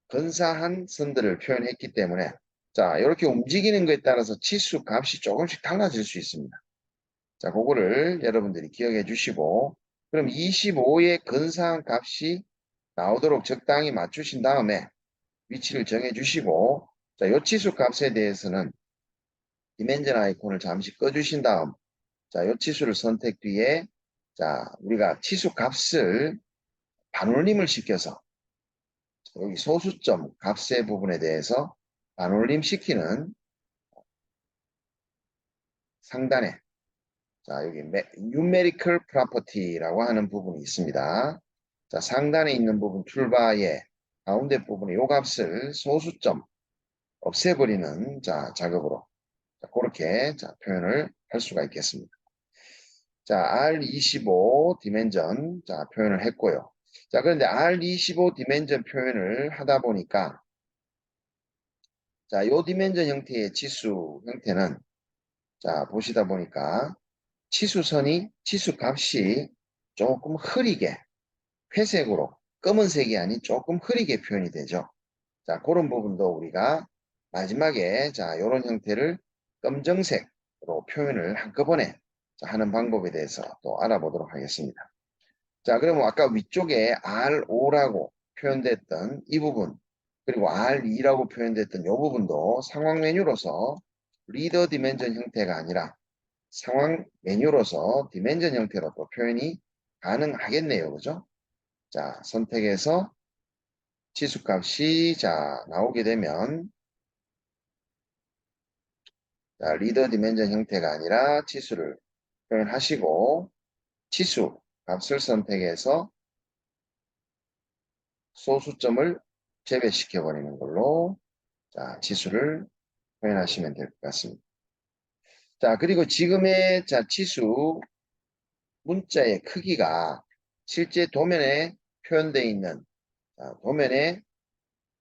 근사한 선들을 표현했기 때문에 자, 이렇게 움직이는 것에 따라서 치수 값이 조금씩 달라질 수 있습니다. 자, 그거를 여러분들이 기억해 주시고 그럼 25의 근사한 값이 나오도록 적당히 맞추신 다음에 위치를 정해 주시고 자, 요 치수 값에 대해서는 디멘전 아이콘을 잠시 꺼 주신 다음 자, 요 치수를 선택 뒤에 자, 우리가 치수 값을 반올림을 시켜서 여기 소수점 값의 부분에 대해서 반올림 시키는 상단에 자, 여기 numerical property라고 하는 부분이 있습니다. 자, 상단에 있는 부분 툴바의 가운데 부분에 요 값을 소수점 없애버리는 자, 작업으로 자, 그렇게 자, 표현을 할 수가 있겠습니다. 자, R25 디멘전 자, 표현을 했고요. 자, 그런데 R25 디멘전 표현을 하다 보니까 자, 요 디멘전 형태의 치수 형태는 자, 보시다 보니까 치수선이 치수 값이 조금 흐리게 회색으로 검은색이 아닌 조금 흐리게 표현이 되죠. 자, 그런 부분도 우리가 마지막에 자, 이런 형태를 검정색으로 표현을 한꺼번에 자, 하는 방법에 대해서 또 알아보도록 하겠습니다. 자, 그러면 아까 위쪽에 R5라고 표현됐던 이 부분, 그리고 R2라고 표현됐던 이 부분도 상황 메뉴로서 리더 디멘전 형태가 아니라 상황 메뉴로서 디멘전 형태로 또 표현이 가능하겠네요. 그죠? 자, 선택해서 치수값이 자, 나오게 되면 리더 디멘전 형태가 아니라 치수를 표현하시고 치수 값을 선택해서 소수점을 제외시켜 버리는 걸로 자, 지수를 표현하시면 될 것 같습니다. 자, 그리고 지금의 자, 지수 문자의 크기가 실제 도면에 표현되어 있는 도면의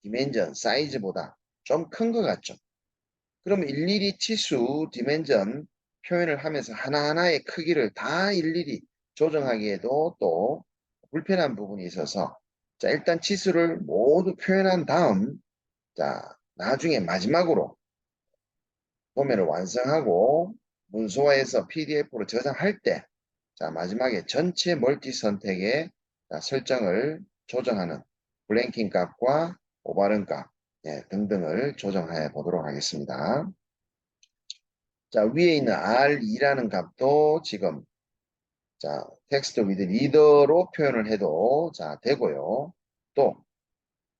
디멘전 사이즈보다 좀 큰 것 같죠? 그럼 일일이 치수 디멘전 표현을 하면서 하나하나의 크기를 다 일일이 조정하기에도 또 불편한 부분이 있어서 자, 일단 치수를 모두 표현한 다음 자, 나중에 마지막으로 도면을 완성하고 문서화해서 PDF로 저장할 때 자, 마지막에 전체 멀티 선택의 설정을 조정하는 블랭킹 값과 오바른 값 등등을 조정해 보도록 하겠습니다. 자, 위에 있는 R2라는 값도 지금 자, 텍스트 위드 리더로 표현을 해도 자, 되고요. 또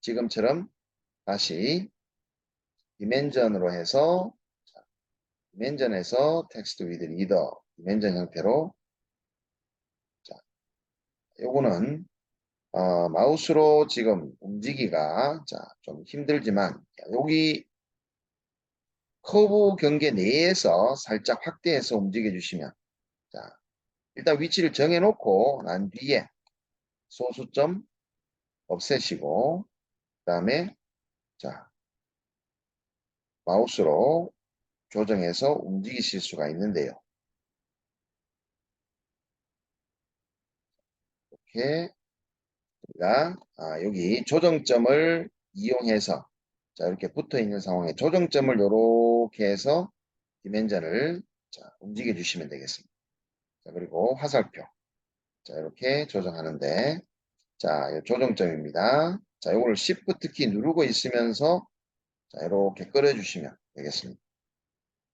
지금처럼 다시 디멘전으로 해서 디멘전에서 텍스트 위드 리더 디멘전 형태로 자, 요거는 마우스로 지금 움직이기가 자, 좀 힘들지만 여기 커브 경계 내에서 살짝 확대해서 움직여 주시면 자, 일단 위치를 정해 놓고 난 뒤에 소수점 없애시고 그 다음에 자, 마우스로 조정해서 움직이실 수가 있는데요. 이렇게 우리가 여기 조정점을 이용해서 자, 이렇게 붙어 있는 상황에 조정점을 이렇게 해서 디멘전을 자, 움직여 주시면 되겠습니다. 자, 그리고 화살표 자, 이렇게 조정하는데 자, 이 조정점입니다. 자, 이걸 Shift 키 누르고 있으면서 자, 이렇게 끌어주시면 되겠습니다.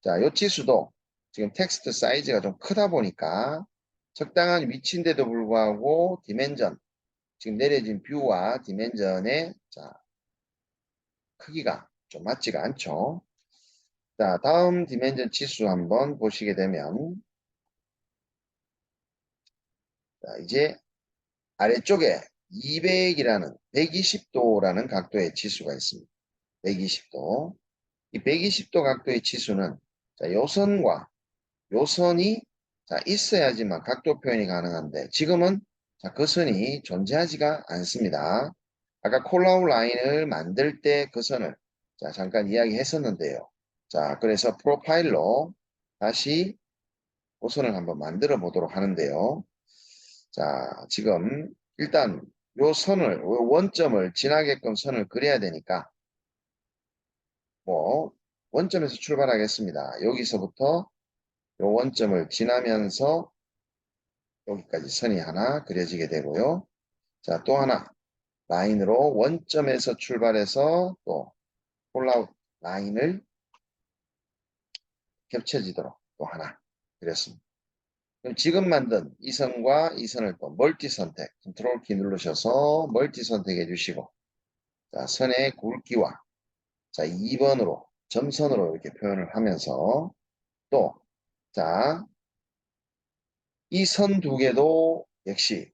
자, 이 치수도 지금 텍스트 사이즈가 좀 크다 보니까 적당한 위치인데도 불구하고 디멘전, 지금 내려진 뷰와 디멘전의 자, 크기가 좀 맞지가 않죠. 자, 다음 디멘전 치수 한번 보시게 되면 자, 이제 아래쪽에 200이라는 120도라는 각도의 치수가 있습니다. 120도. 이 120도 각도의 치수는 자, 요선과 요선이 자, 있어야지만 각도 표현이 가능한데 지금은 자, 그 선이 존재하지가 않습니다. 아까 콜라우 라인을 만들 때 그 선을 자, 잠깐 이야기했었는데요. 자, 그래서 프로파일로 다시 그 선을 한번 만들어 보도록 하는데요. 자, 지금 일단 요 선을 요 원점을 지나게끔 선을 그려야 되니까 뭐 원점에서 출발하겠습니다. 여기서부터 요 원점을 지나면서 여기까지 선이 하나 그려지게 되고요. 자, 또 하나 라인으로 원점에서 출발해서 또 폴라웃 라인을 겹쳐지도록 또 하나 그렸습니다. 그럼 지금 만든 이 선과 이 선을 또 멀티 선택, 컨트롤 키 누르셔서 멀티 선택해 주시고 자, 선의 굵기와 자, 2번으로 점선으로 이렇게 표현을 하면서 또 자, 이 선 두 개도 역시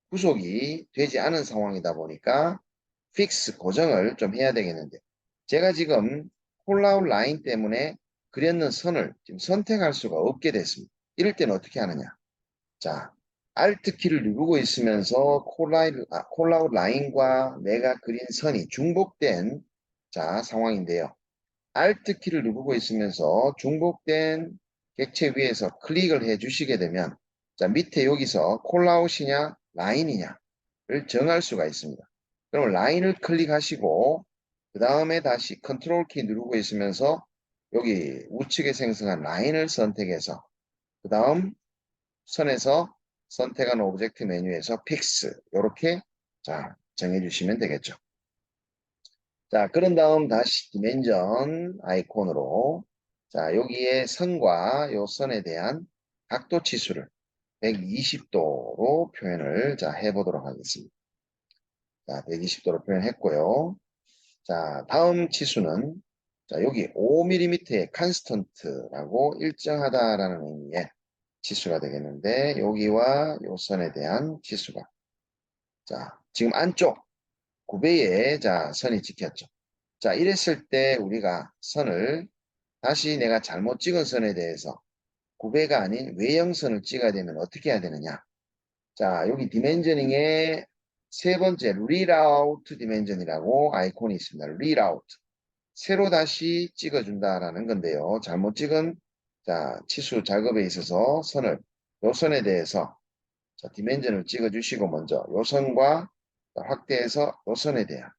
구속이 되지 않은 상황이다 보니까 픽스 고정을 좀 해야 되겠는데 제가 지금 콜라웃 라인 때문에 그렸는 선을 지금 선택할 수가 없게 됐습니다. 이럴 때는 어떻게 하느냐? 자, Alt 키를 누르고 있으면서 콜라웃 라인과 내가 그린 선이 중복된 자, 상황인데요. Alt 키를 누르고 있으면서 중복된 객체 위에서 클릭을 해 주시게 되면 자, 밑에 여기서 콜라웃이냐 라인이냐를 정할 수가 있습니다. 그럼 라인을 클릭하시고 그 다음에 다시 컨트롤 키 누르고 있으면서 여기 우측에 생성한 라인을 선택해서 그 다음 선에서 선택한 오브젝트 메뉴에서 픽스 이렇게 자 정해 주시면 되겠죠. 자, 그런 다음 다시 디멘전 아이콘으로 자, 여기에 선과 요 선에 대한 각도 치수를 120도로 표현을 자, 해보도록 하겠습니다. 자, 120도로 표현했고요. 자, 다음 치수는 자, 여기 5mm의 컨스턴트라고 일정하다라는 의미의 치수가 되겠는데 여기와 요 선에 대한 치수가 자 지금 안쪽 9배에 자 선이 찍혔죠. 자 이랬을 때 우리가 선을 다시 내가 잘못 찍은 선에 대해서 9배가 아닌 외형선을 찍어야 되면 어떻게 해야 되느냐. 자 여기 디멘저닝의 세 번째 리라우트 디멘전이라고 아이콘이 있습니다. 리라우트 새로 다시 찍어준다라는 건데요. 잘못 찍은 자 치수 작업에 있어서 선을 요 선에 대해서 자, 디멘전을 찍어주시고 먼저 요 선과 확대해서 요 선에 대한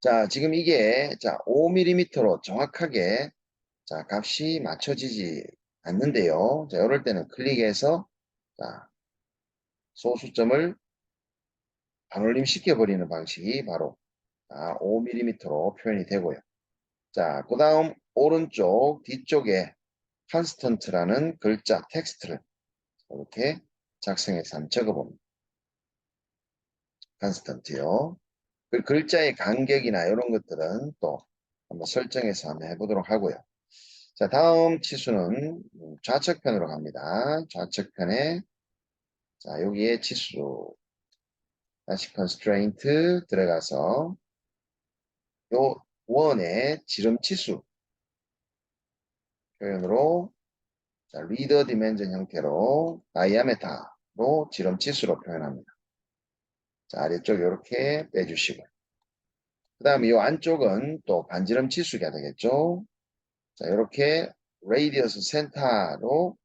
자 지금 이게 자 5mm로 정확하게 자 값이 맞춰지지 않는데요. 자 이럴 때는 클릭해서 자 소수점을 반올림 시켜버리는 방식이 바로 5mm로 표현이 되고요. 자, 그 다음 오른쪽 뒤쪽에 constant라는 글자 텍스트를 이렇게 작성해서 한번 적어봅니다. constant요. 그 글자의 간격이나 이런 것들은 또 한번 설정해서 한번 해보도록 하고요. 자, 다음 치수는 좌측편으로 갑니다. 좌측편에 자 여기에 치수 다시 constraint 들어가서 요 원의 지름 치수 표현으로 자, 리더 디멘전 형태로 다이아메타로 지름 치수로 표현합니다. 자, 아래쪽 이렇게 빼주시고 그 다음에 이 안쪽은 또 반지름 치수가 되겠죠. 자, 이렇게 레이디어스 센터로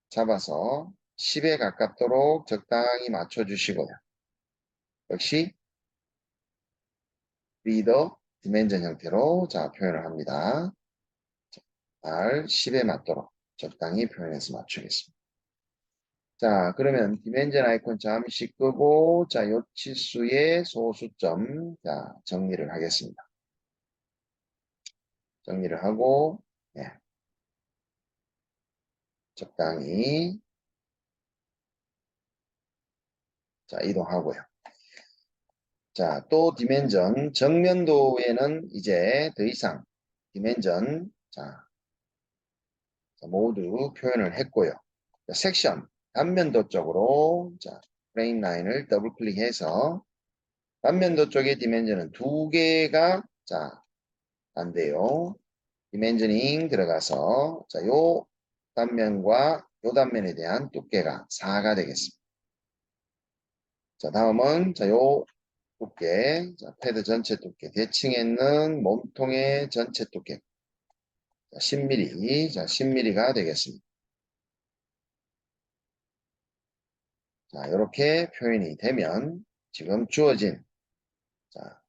잡아서 10에 가깝도록 적당히 맞춰주시고요. 역시 리더 디멘전 형태로 자 표현을 합니다. R 10에 맞도록 적당히 표현해서 맞추겠습니다. 자, 그러면 디멘전 아이콘 잠시 끄고, 자, 요 치수의 소수점, 자, 정리를 하겠습니다. 정리를 하고, 네, 적당히, 자, 이동하고요. 자, 또 디멘전, 정면도에는 이제 더 이상 디멘전, 자, 모두 표현을 했고요. 자, 섹션, 단면도 쪽으로, 자, 프레임 라인을 더블 클릭해서, 단면도 쪽의 디멘전은 두 개가, 자, 안 돼요. 디멘저닝 들어가서 자, 요 단면과 요 단면에 대한 두께가 4가 되겠습니다. 자, 다음은 자, 요 두께, 자, 패드 전체 두께, 대칭에 있는 몸통의 전체 두께 자, 10mm, 자, 10mm가 되겠습니다. 자, 이렇게 표현이 되면 지금 주어진 자,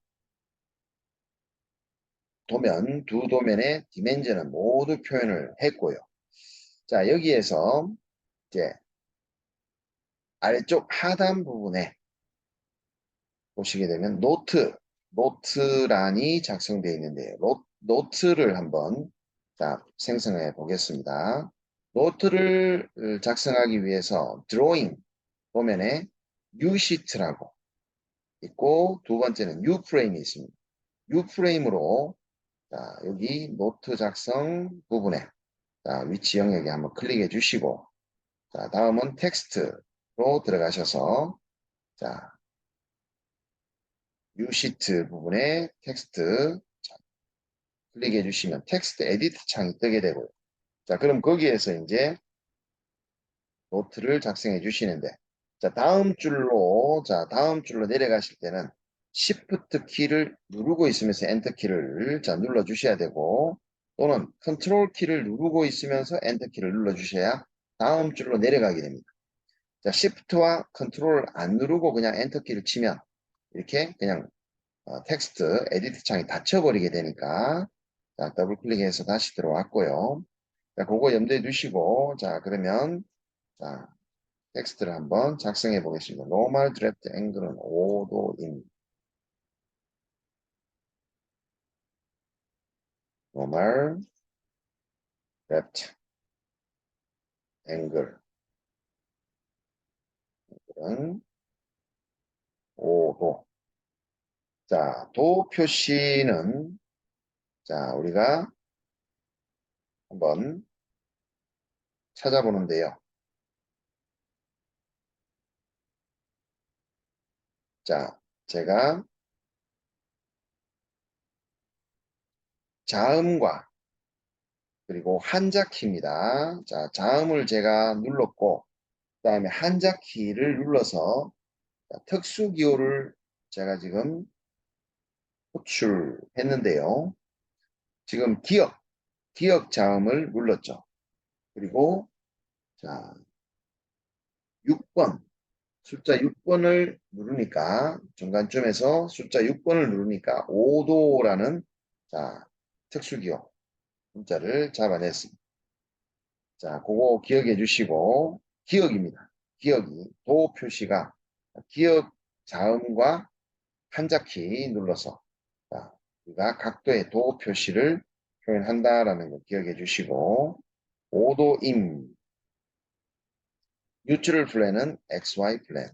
도면, 두 도면의 디멘전은 모두 표현을 했고요. 자, 여기에서 이제 아래쪽 하단 부분에 보시게 되면 노트란이 작성되어 있는데요. 노트를 한번 자, 생성해 보겠습니다. 노트를 작성하기 위해서 드로잉 보면에 뉴 시트라고 있고 두 번째는 뉴 프레임이 있습니다. 뉴 프레임으로 자, 여기 노트 작성 부분에 자, 위치 영역에 한번 클릭해 주시고 자, 다음은 텍스트로 들어가셔서 자, 뉴시트 부분에 텍스트 클릭해 주시면 텍스트 에디트 창이 뜨게 되고요. 자, 그럼 거기에서 이제 노트를 작성해 주시는데, 자, 다음 줄로 내려가실 때는 Shift 키를 누르고 있으면서 Enter 키를 자, 눌러 주셔야 되고, 또는 Control 키를 누르고 있으면서 Enter 키를 눌러 주셔야 다음 줄로 내려가게 됩니다. 자, Shift와 Control을 안 누르고 그냥 Enter 키를 치면 이렇게 그냥 텍스트 에디트 창이 닫혀버리게 되니까 자, 더블 클릭해서 다시 들어왔고요. 자, 그거 염두에 두시고 자, 그러면 자, 텍스트를 한번 작성해 보겠습니다. 노멀 드래프트 앵글은 5도인 노멀 드래프트 앵글은 5도. 자, 도 표시는 자, 우리가 한번 찾아보는데요. 자, 제가 자음과 그리고 한자키입니다. 자, 자음을 제가 눌렀고, 그 다음에 한자키를 눌러서 특수기호를 제가 지금 호출했는데요. 지금 기억 자음을 눌렀죠. 그리고 자, 6번, 숫자 6번을 누르니까 중간쯤에서 숫자 6번을 누르니까 5도라는 자, 특수기호 문자를 잡아냈습니다. 자, 그거 기억해 주시고 기억입니다. 기억이 도 표시가 기억 자음과 한자키 눌러서 자, 우리가 각도의 도 표시를 표현한다라는 거 기억해 주시고 5도임 뉴트럴 플랜은 XY 플랜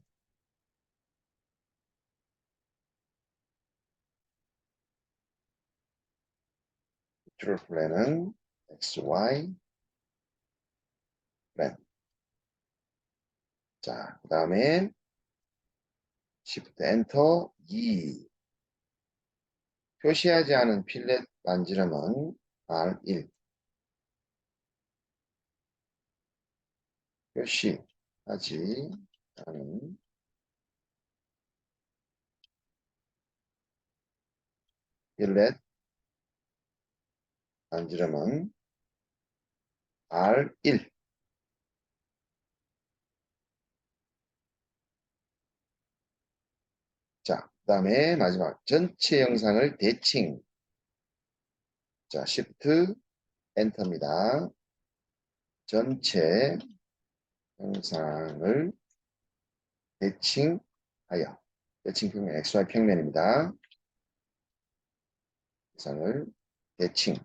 뉴트럴 플랜은 XY 플랜 자, 그 다음에 Shift 엔터 2 표시하지 않은 필렛 반지름은 R1 표시하지 않은 필렛 반지름은 R1 자, 그 다음에 마지막 전체 영상을 대칭 자, Shift 엔터입니다. 전체 영상을 대칭하여 대칭 평면 XY 평면입니다. 영상을 대칭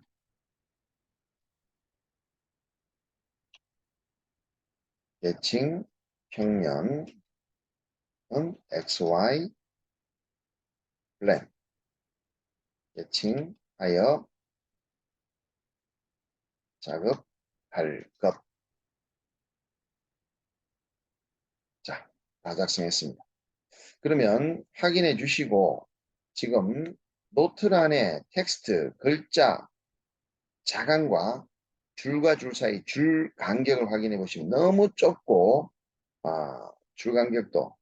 대칭 평면은 XY 플랜 대칭하여 작업할 것. 자, 다 작성했습니다. 그러면 확인해 주시고 지금 노트란의 텍스트, 글자, 자간과 줄과 줄 사이 줄 간격을 확인해 보시면 너무 좁고 줄 간격도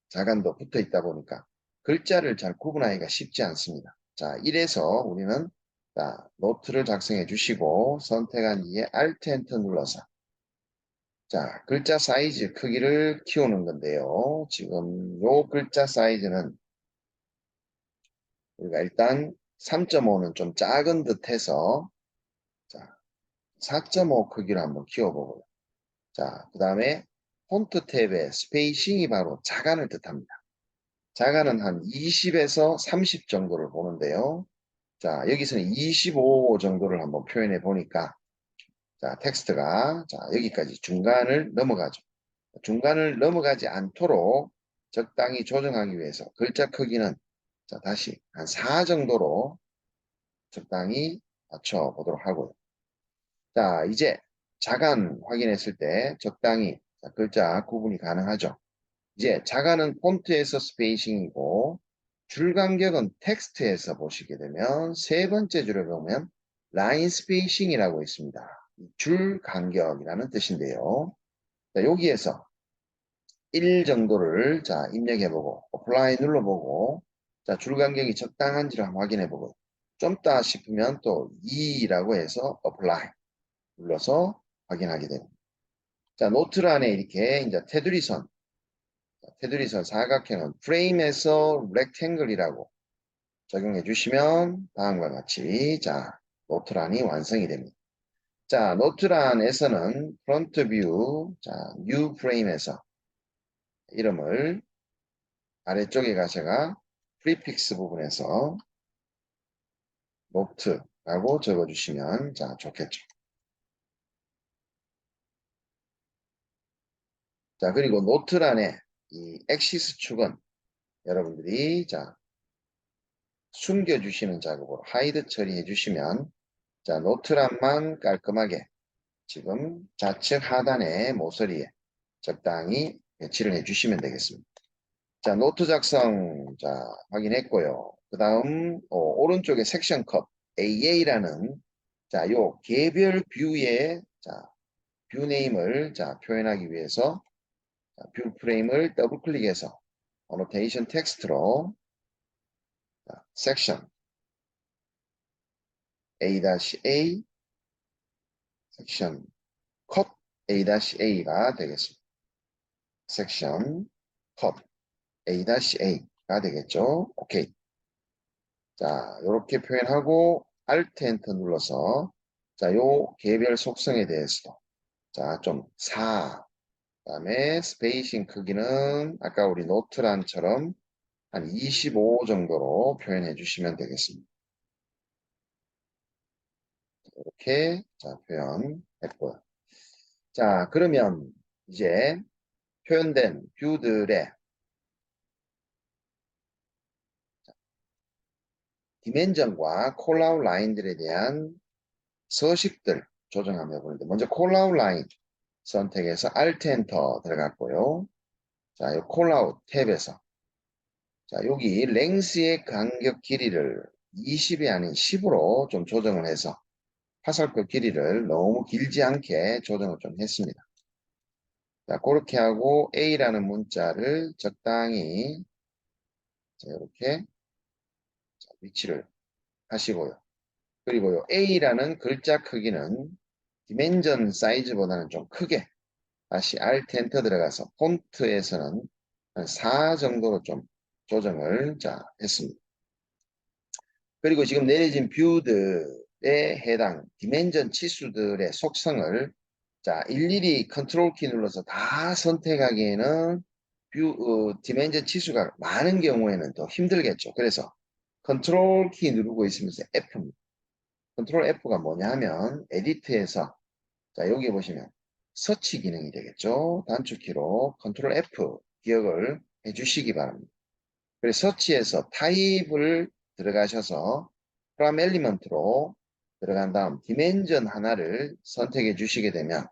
자간도 붙어 있다 보니까 글자를 잘 구분하기가 쉽지 않습니다. 자, 이래서 우리는 자, 노트를 작성해 주시고 선택한 뒤에 Alt Enter 눌러서 자, 글자 사이즈 크기를 키우는 건데요. 지금 요 글자 사이즈는 우리가 일단 3.5는 좀 작은 듯해서 자, 4.5 크기로 한번 키워보고요. 자, 그 다음에 폰트 탭의 스페이싱이 바로 자간을 뜻합니다. 자간은 한 20에서 30 정도를 보는데요. 자, 여기서는 25 정도를 한번 표현해 보니까 자, 텍스트가 자, 여기까지 중간을 넘어가죠. 중간을 넘어가지 않도록 적당히 조정하기 위해서 글자 크기는 자, 다시 한 4 정도로 적당히 맞춰보도록 하고요. 자, 이제 자간 확인했을 때 적당히 자, 글자 구분이 가능하죠. 이제 자간은 폰트에서 스페이싱이고 줄 간격은 텍스트에서 보시게 되면 세 번째 줄에 보면 라인 스페이싱이라고 있습니다. 줄 간격이라는 뜻인데요. 자, 여기에서 1 정도를 자 입력해보고 어플라이 눌러보고 자 줄간격이 적당한지를 한번 확인해보고 좀 더 싶으면 또 2라고 해서 어플라이 눌러서 확인하게 됩니다. 자 노트란에 이렇게 이제 테두리선 사각형은 프레임에서 렉탱글이라고 적용해 주시면 다음과 같이 자 노트란이 완성이 됩니다. 자 노트란에서는 프론트 뷰 자 뉴 프레임에서 이름을 아래쪽에 가셔가 프리픽스 부분에서 노트라고 적어주시면 자 좋겠죠. 자 그리고 노트란에 이 엑시스 축은 여러분들이 자 숨겨주시는 작업으로 하이드 처리해 주시면 자 노트란만 깔끔하게 지금 좌측 하단의 모서리에 적당히 배치를 해주시면 되겠습니다. 자, 노트 작성, 자, 확인했고요. 그 다음, 오른쪽에 섹션 컷, AA라는, 자, 요 개별 뷰의, 자, 뷰 네임을, 자, 표현하기 위해서, 자, 뷰 프레임을 더블 클릭해서, 어노테이션 텍스트로, 자, 섹션, A-A, 섹션, 컷, A-A가 되겠습니다. 섹션, 컷, A-A가 되겠죠. 오케이. 자, 이렇게 표현하고 Alt 엔터 눌러서 자, 요 개별 속성에 대해서 자, 좀 4. 그다음에 스페이싱 크기는 아까 우리 노트란처럼 한 25 정도로 표현해 주시면 되겠습니다. 이렇게 자, 표현했고요. 자, 그러면 이제 표현된 뷰들의 디멘전과 콜아웃 라인들에 대한 서식들 조정하며 보는데 먼저 콜아웃 라인 선택해서 Alt 엔터 들어갔고요. 자, 이 콜아웃 탭에서 자, 여기 랭스의 간격 길이를 20이 아닌 10으로 좀 조정을 해서 화살표 길이를 너무 길지 않게 조정을 좀 했습니다. 자, 그렇게 하고 A라는 문자를 적당히 자, 이렇게 자, 위치를 하시고요. 그리고 요 A라는 글자 크기는 디멘전 사이즈보다는 좀 크게 다시 Alt 엔터 들어가서 폰트에서는 한 4 정도로 좀 조정을 자, 했습니다. 그리고 지금 내려진 뷰들에 해당 디멘전 치수들의 속성을 자, 일일이 컨트롤 키 눌러서 다 선택하기에는 디멘전 치수가 많은 경우에는 더 힘들겠죠. 그래서 컨트롤 키 누르고 있으면서 F입니다. 컨트롤 F가 뭐냐 하면 에디트에서 자, 여기 보시면 서치 기능이 되겠죠. 단축키로 컨트롤 F 기억을 해주시기 바랍니다. 그래서 서치에서 타입을 들어가셔서 프롬 엘리먼트로 들어간 다음 디멘전 하나를 선택해 주시게 되면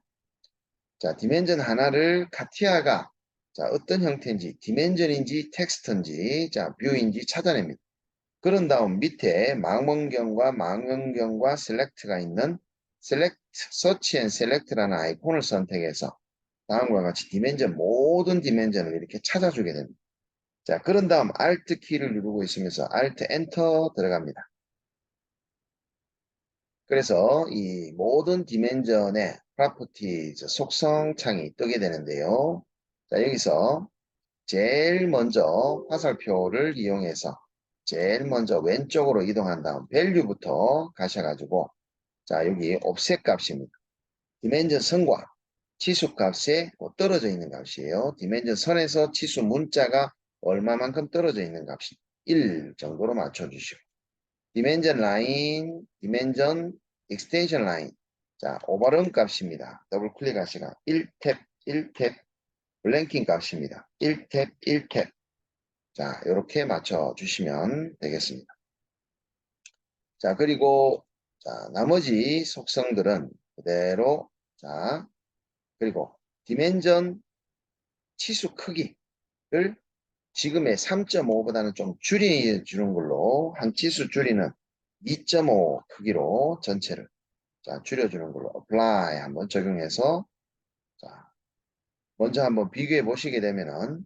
자, 디멘전 하나를 카티아가 자, 어떤 형태인지 디멘전인지 텍스트인지 자, 뷰인지 찾아냅니다. 그런 다음 밑에 망원경과 망원경과 셀렉트가 있는 셀렉트, 서치 앤 셀렉트라는 아이콘을 선택해서 다음과 같이 디멘전 모든 디멘전을 이렇게 찾아주게 됩니다. 자, 그런 다음 Alt 키를 누르고 있으면서 Alt 엔터 들어갑니다. 그래서 이 모든 디멘전의 프로퍼티즈 속성 창이 뜨게 되는데요. 자, 여기서 제일 먼저 화살표를 이용해서 제일 먼저 왼쪽으로 이동한 다음 밸류부터 가셔가지고 자, 여기 옵셋 값입니다. 디멘전 선과 치수 값에 떨어져 있는 값이에요. 디멘전 선에서 치수 문자가 얼마만큼 떨어져 있는 값이 1 정도로 맞춰주시고 디멘전 라인, 디멘전 익스텐션 라인 자, 오버런 값입니다. 더블 클릭하시가 1탭, 1탭 블랭킹 값입니다. 1탭, 1탭 자, 이렇게 맞춰주시면 되겠습니다. 자, 그리고 자, 나머지 속성들은 그대로 자, 그리고 디멘전 치수 크기를 지금의 3.5보다는 좀 줄여주는 걸로 한 치수 줄이는 2.5 크기로 전체를 자, 줄여주는 걸로 apply 한번 적용해서 자, 먼저 한번 비교해 보시게 되면은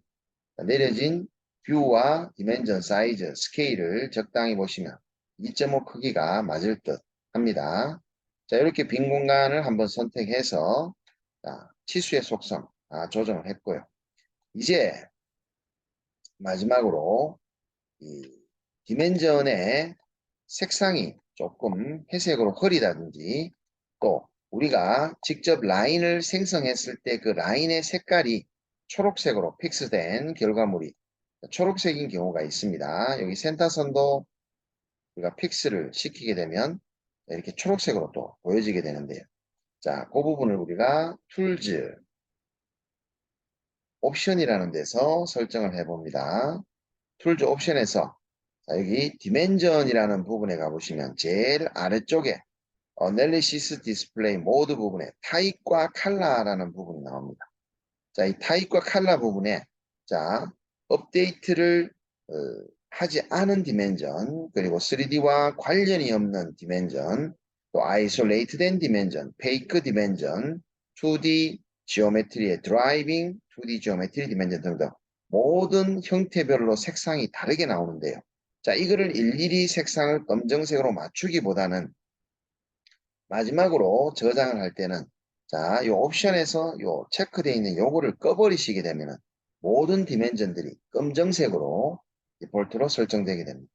내려진 뷰와 디멘전 사이즈 스케일을 적당히 보시면 2.5 크기가 맞을 듯 합니다. 자, 이렇게 빈 공간을 한번 선택해서 자, 치수의 속성 조정을 했고요. 이제 마지막으로 이 디멘전의 색상이 조금 회색으로 흐리다든지 또 우리가 직접 라인을 생성했을 때 그 라인의 색깔이 초록색으로 픽스된 결과물이 초록색인 경우가 있습니다. 여기 센터선도 우리가 픽스를 시키게 되면 이렇게 초록색으로 또 보여지게 되는데요. 자, 그 부분을 우리가 툴즈 옵션이라는 데서 설정을 해봅니다. 툴즈 옵션에서 자, 여기 디멘전이라는 부분에 가보시면 제일 아래쪽에 넬리시스 디스플레이 모드 부분에 타입과 컬러라는 부분이 나옵니다. 자, 이 타입과 컬러 부분에 자, 업데이트를 하지 않은 디멘전, 그리고 3D와 관련이 없는 디멘전, 또 아이솔레이트된 디멘전, 페이크 디멘전, 2D 지오메트리의 드라이빙, 2D 지오메트리 디멘전 등등 모든 형태별로 색상이 다르게 나오는데요. 자, 이거를 일일이 색상을 검정색으로 맞추기보다는 마지막으로 저장을 할 때는 자, 요 옵션에서 요 체크되어 있는 요거를 꺼버리시게 되면은 모든 디멘전들이 검정색으로 디폴트로 설정되게 됩니다.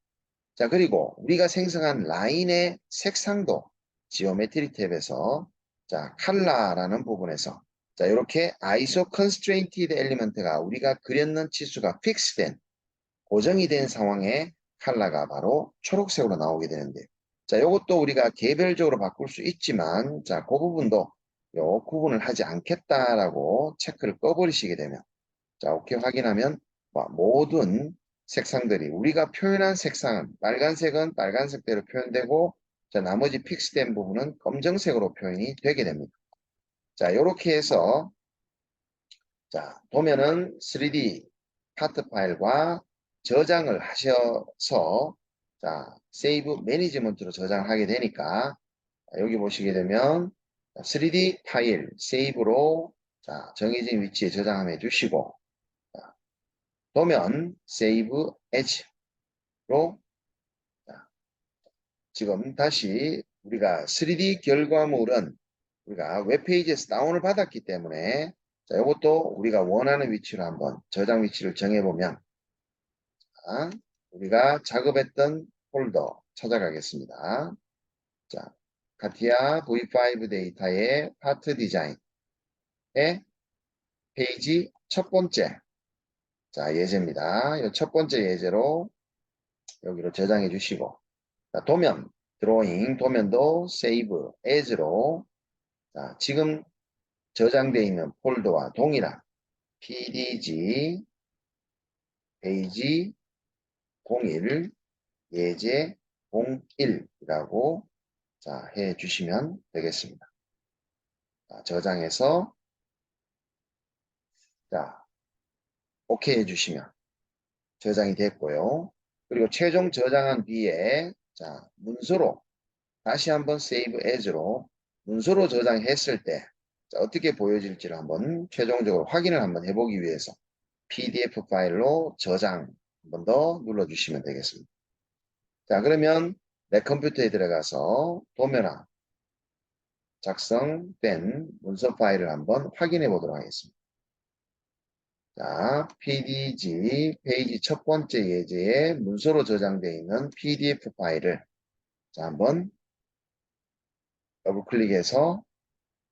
자, 그리고 우리가 생성한 라인의 색상도 지오메트리 탭에서 자, 컬러라는 부분에서 자, 이렇게 ISO constrainted element가 우리가 그렸는 치수가 픽스된 고정이 된 상황에 컬러가 바로 초록색으로 나오게 되는데 자, 요것도 우리가 개별적으로 바꿀 수 있지만 자, 그 부분도 요 구분을 하지 않겠다라고 체크를 꺼버리시게 되면 자, 오케이 확인하면 모든 색상들이 우리가 표현한 색상은 빨간색은 빨간색대로 표현되고 자, 나머지 픽스된 부분은 검정색으로 표현이 되게 됩니다. 자, 이렇게 해서 자, 도면은 3D 파트 파일과 저장을 하셔서 자, 세이브 매니지먼트로 저장을 하게 되니까 여기 보시게 되면 3D 파일 세이브로 자, 정해진 위치에 저장해 주시고 자, 도면 세이브 에즈로 지금 다시 우리가 3D 결과물은 우리가 웹페이지에서 다운을 받았기 때문에 자, 이것도 우리가 원하는 위치로 한번 저장 위치를 정해보면 자, 우리가 작업했던 폴더 찾아가겠습니다. 자, 카티아 V5 데이터의 파트 디자인의 페이지 첫 번째 자, 예제입니다. 이 첫 번째 예제로 여기로 저장해 주시고 자, 도면, 드로잉, 도면도 세이브 as로 자, 지금 저장되어 있는 폴더와 동일한 pdg 페이지 01 예제 01이라고 자, 해 주시면 되겠습니다. 자, 저장해서 자, 오케이 해 주시면 저장이 됐고요. 그리고 최종 저장한 뒤에 자, 문서로 다시 한번 save as로 문서로 저장했을 때 자, 어떻게 보여질지를 한번 최종적으로 확인을 한번 해보기 위해서 PDF 파일로 저장 한번 더 눌러주시면 되겠습니다. 자, 그러면 내 컴퓨터에 들어가서 도면화 작성된 문서 파일을 한번 확인해 보도록 하겠습니다. 자, PDG 페이지 첫 번째 예제에 문서로 저장되어 있는 PDF 파일을 자, 한번 더블 클릭해서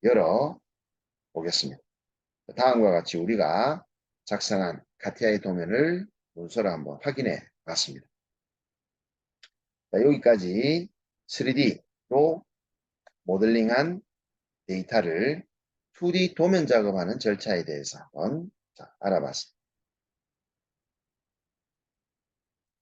열어 보겠습니다. 다음과 같이 우리가 작성한 카티아의 도면을 문서로 한번 확인해 봤습니다. 자, 여기까지 3D로 모델링한 데이터를 2D 도면 작업하는 절차에 대해서 한번 알아봤습니다.